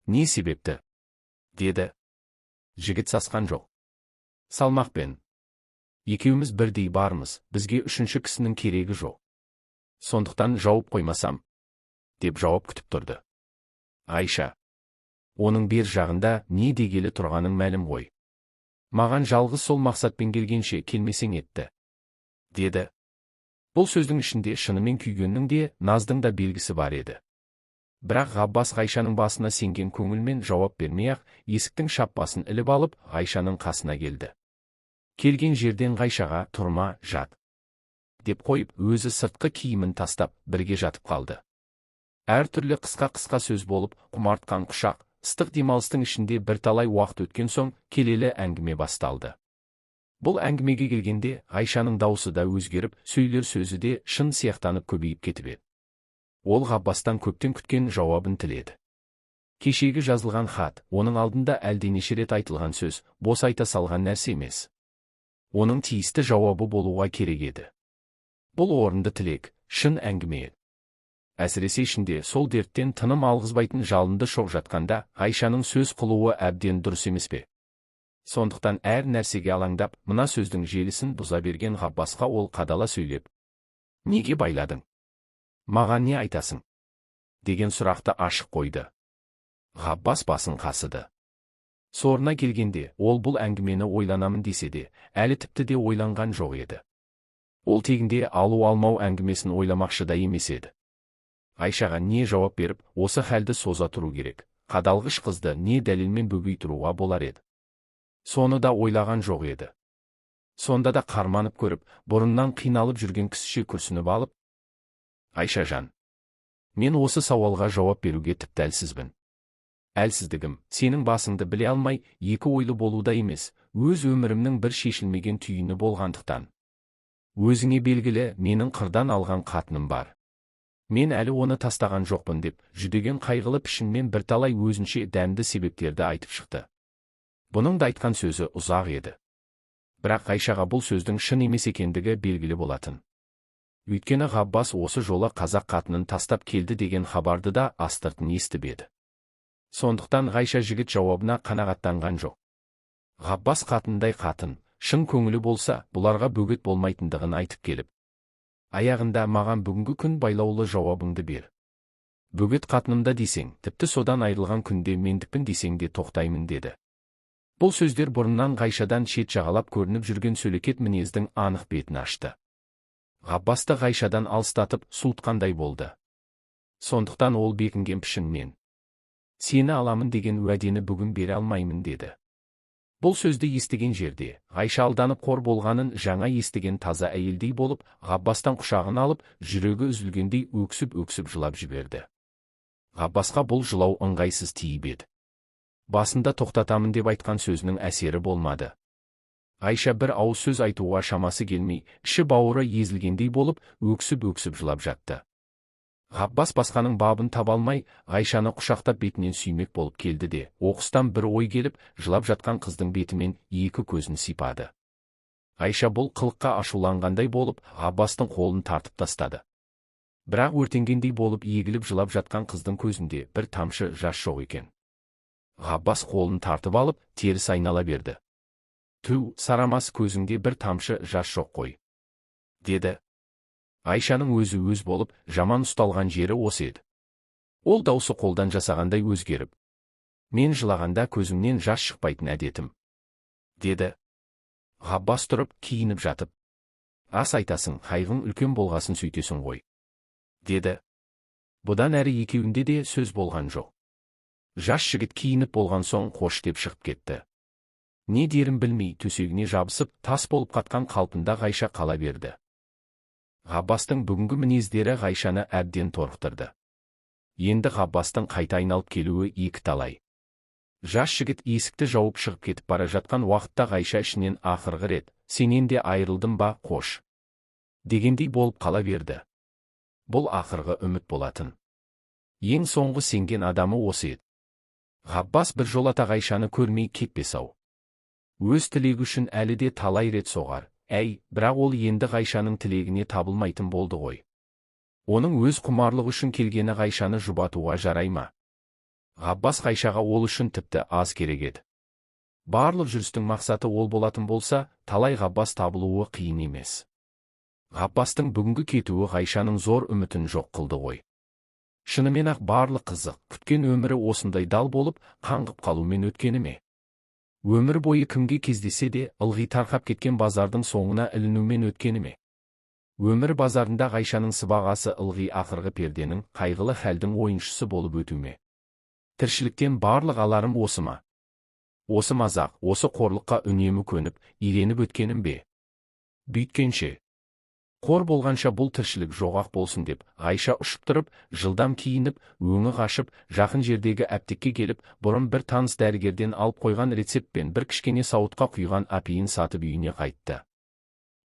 Не себепті?» деді. Жігіт сасқан жоқ. «Салмақпен. Екеуміз бірдей бармыз, бізге үшінші кісінің керегі жоқ. Сондықтан жауып қоймасам», деп жауап күтіп тұрды. «Ғайша, оның бер жағында не дегелі тұрғаның мәлім ғой. Маған жалғыз сол мақсатпен келгенше келмесең етті», деді. Бұл сөздің ішінде шынымен күйгеннің де, наздың да белгісі бар еді. Бірақ Ғаббас Ғайшаның басына сенген көңілмен жауап бермей-ақ, есіктің шаппасын іліп алып, Ғайшаның қасына келді. Келген жерден Ғайшаға «Тұрма, жат», деп қойып, өзі сыртқы киімін тастап, бірге жатып қалды. Әртүрлі қысқа-қысқа сөз болып, құмартқан құшақ, ыстық демалыстың ішінде бірталай уақыт өткен соң, келелі әңгіме басталды. Бұл әңгімеге келгенде Ғайшаның даусы да өзгеріп, сөйлер сөзі де шын сияқтанып көбейіп кетіп еді. Ол Ғаббастан көптен күткен жауабын тіледі. Кешегі жазылған хат, оның алдында әлденеше рет айтылған сөз, бос айта салған нәрсе емес. Оның тиісті жауабы болуға керек еді. Бұл орынды тілек, шын әңгіме еді. Әсіресе ішінде сол дерттен тыным алғызбайтын жалынды шоқ жатқанда, Ғайшаның сөз қылуы әбден дұрыс емес пе? Сондықтан әр нәрсеге алаңдап, мына сөздің желісін бұза берген Ғаббасқа ол қадала сөйлеп: «Неге байладың? Маған не айтасың?» деген сұрақты ашық қойды. Ғаббас басын қасыды. Сорына келгенде, ол бұл әңгімені ойланамын десе де, әлі тіпті де ойланған жоқ еді. Ол тегінде алу-алмау әңгімесін ойламақшы да емес еді. Ғайшаға не жауап беріп, осы хәлді соза тұру керек, қадалғыш қызды не дәлелмен бөгей тұруға болар еді. Соны да ойлаған жоқ еді. Сонда да қарманып көріп, бұрыннан қиналып жүрген кісіше күрсініп алып: «Ғайшажан, мен осы сауалға жауап беруге тіпті әлсізбін. Әлсіздігім, сенің басыңды біле алмай, екі ойлы болуда емес, өз өмірімнің бір шешілмеген түйіні болғандықтан. Өзіңе белгілі, менің қырдан алған қатыным бар. Мен әлі оны тастаған жоқпын», деп жүдеген қайғылы пішінмен бірталай өзінше дәмді себептерді айтып шықты. Бұның да айтқан сөзі ұзақ еді. Бірақ Ғайшаға бұл сөздің шын емес екендігі белгілі болатын. Өйткені Ғаббас осы жолы қазақ қатынын тастап келді деген хабарды да астыртын естіп еді. Сондықтан Ғайша жігіт жауабына қанағаттанған жоқ. Ғаббас қатындай қатын, шын көңілі болса, бұларға бөгет болмайтындығын айтып келіп: «Аяғында маған бүгінгі күн байлаулы жауабыңды бер. Бөгет қатынымда десең, тіпті содан айырылған күнде мендікпін десең де тоқтаймын», деді. Бұл сөздер бұрыннан Ғайшадан шет жағалап көрініп жүрген сөлекет мінездің анық бетін ашты. Ғаббасты Ғайшадан алыстатып, суытқандай болды. Сондықтан ол бекінген пішінмен: «Сені аламын деген уәдені бүгін бере алмаймын», деді. Бұл сөзді естіген жерде, Ғайша алданып қор болғанын жаңа естіген таза әйелдей болып, Ғаббастан құшағын алып, жүрегі үзілгендей өксіп-өксіп жылап жіберді. Ғаббасқа бұл жылау ыңғайсыз тиіп еді. Басында тоқтатамын деп айтқан сөзінің әсері болмады. Айша бір ауыз сөз айтуға шамасы келмей, іші бауыры езілгендей болып, өксіп-өксіп жылап жатты. Ғаббас басқаның бабын таба алмай, Айшаны құшақтап бетінен сүймек болып келді де, оқыстан бір ой келіп, жылап жатқан қыздың бетімен екі көзін сипады. Айша бұл қылыққа ашуланғандай болып, Ғаббастың қолын тартып тастады. Бірақ өртенгендей болып егіліп жылап жатқан қыздың көзінде бір тамшы жас жоқ екен. Ғаббас қолын тартып алып, теріс айнала берді. «Түу, сарамас, көзіңде бір тамшы жас жоқ қой», деді. Айшаның өзі өз болып, жаман ұсталған жері осы еді. Ол даусы қолдан жасағандай өзгеріп: «Мен жылағанда көзімнен жас шықпайтын әдетім», деді. Ғаббас тұрып, киініп жатып: «Ас айтасың, қайғың үлкен болғасын сөйтесің ғой», деді. Бұдан әрі екеуінде де сөз болған жоқ. Жас жігіт киініп болған соң қош деп шығып кетті. Не дерін білмей, төсегіне жабысып, тас болып қатқан қалпында Ғайша қала берді. Ғаббастың бүгінгі мінездері Ғайшаны әбден торықтырды. Енді Ғаббастың қайта айналып келуі екі талай. Жас жігіт есікті жауып шығып кетіп бара жатқан уақытта Ғайша ішінен ақырғы рет: «Сенен де айырылдым ба, қош», дегендей болып қала берді. Бұл ақырғы үміт болатын. Ең соңғы сенген адамы осы еді. Ғаббас бір жолата Ғайшаны көрмей кетпес-ау. Өз тілегі үшін әлі де талай рет соғар. Бірақ ол енді Ғайшаның тілегіне табылмайтын болды ғой. Оның өз құмарлығы үшін келгені Ғайшаны жұбатуға жарай ма? Ғаббас Ғайшаға ол үшін тіпті аз керек еді. Барлық жүрістің мақсаты ол болатын болса, талай Ғаббас табылуы қиын емес. Ғаббастың бүгінгі кетуі Ғайшаның зор үмітін жоқ қылды ғой. Шынымен-ақ барлық қызық күткен өмірі осындай дал болып, қаңғып қалумен өткені ме? Өмір бойы кімге кездесе де, ылғи тарқап кеткен базардың соңына ілінумен өткені ме? Өмір базарында Ғайшаның сыбағасы ылғи ақырғы перденің, қайғылы хәлдің ойыншысы болып өтуме? Тіршіліктен барлық аларым осы ма? Осы мазақ, осы қорлыққа үнемі көніп, иреніп өткенім бе? Бүйткенше қор болғанша бұл тіршілік жоғақ болсын деп, Ғайша ұшып тұрып, жылдам киініп, өңі қашып, жақын жердегі әптекке келіп, бұрын бір таныс дәрігерден алып қойған рецептпен бір кішкене сауытқа құйған апиын сатып үйіне қайтты.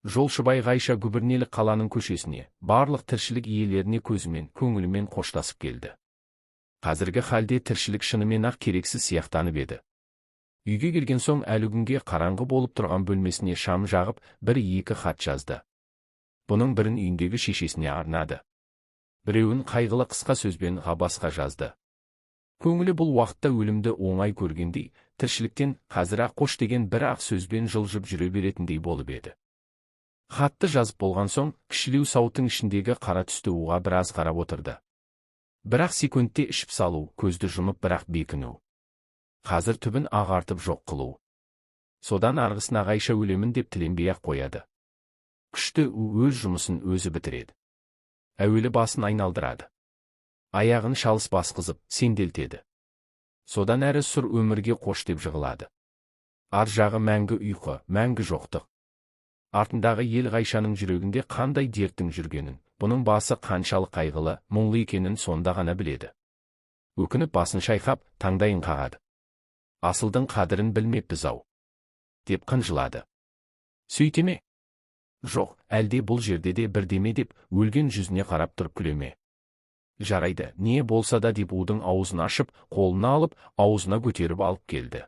Жолшыбай Ғайша гүбірнелі қаланың көшесіне, барлық тіршілік иелеріне көзімен, көңілімен қоштасып келді. Қазіргі халде тіршілік шынымен-ақ керексіз сияқтанып еді. Үйге келген соң әлі күнге қараңғы болып тұрған бөлмесіне шам жағып, бір-екі хат жазды. Бұның бірін үйіндегі шешесіне арнады. Біреуін қайғылы қысқа сөзбен Ғаббасқа жазды. Көңілі бұл уақытта өлімді оңай көргендей, тіршіліктен қазір-ақ қош деген бір-ақ сөзбен жылжып жүре беретіндей болып еді. Хатты жазып болған соң, кішілеу сауыттың ішіндегі қара түсті уға біраз қарап отырды. Бірақ секундте ішіп салу, көзді жұмып бірақ бекіну. Қазір түбін ағартып жоқ қылу. Содан арғысына Ғайша өлемін деп тіленбей-ақ қояды. Күшті өз жұмысын өзі бітіреді. Әуелі басын айналдырады. Аяғын шалыс басқызып, сенделтеді. Содан әрі сұр өмірге қош деп жығылады. Ар жағы мәңгі ұйқы, мәңгі жоқтық. Артындағы ел Ғайшаның жүрегінде қандай дерттің жүргенін, бұның басы қаншалық қайғылы, мұңлы екенін сонда ғана біледі. Өкініп басын шайқап, таңдайын қағады. Асылдың қадірін білмеппіз-ау, деп қынжылады. Сөйте ме? Жоқ, әлде бұл жерде де бірдеме деп, өлген жүзіне қарап тұрып күлеме? Жарайды, не болса да деп удың аузын ашып, қолына алып, аузына көтеріп алып келді.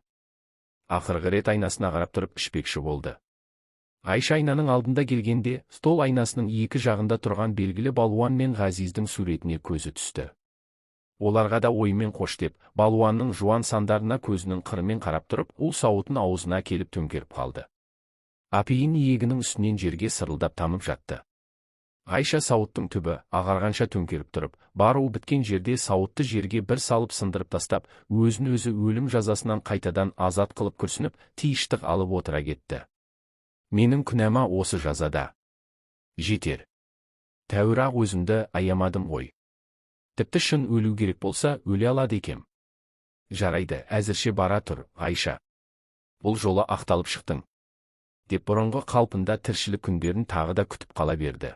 Ақырғы рет айнасына қарап тұрып ішпекші болды. Айша айнаның алдында келгенде, стол айнасының екі жағында тұрған белгілі балуан мен Ғазиздің суретіне көзі түсті. Оларға да оймен қош деп, балуанның жуан сандарына көзінің қырымен қарап тұрып, ол сауытын аузына келіп төңкеріп қалды. Апиын иегінің үстінен жерге сырылдап тамып жатты. Ғайша сауыттың түбі ағарғанша төңкеріп тұрып, бар у біткен жерде сауытты жерге бір салып сындырып тастап, өзін өзі өлім жазасынан қайтадан азат қылып күрсініп, тиыштық алып отыра кетті. Менің күнәма осы жазада. Жетер. Тәуір-ақ өзімді аямадым ғой. Тіпті шын өлу керек болса, өле алады екем. Жарайды, әзірше бара тұр, Ғайша. Бұл жолы ақталып шықтың, деп бұрынғы қалпында тіршілік күндерін тағы да күтіп қала берді.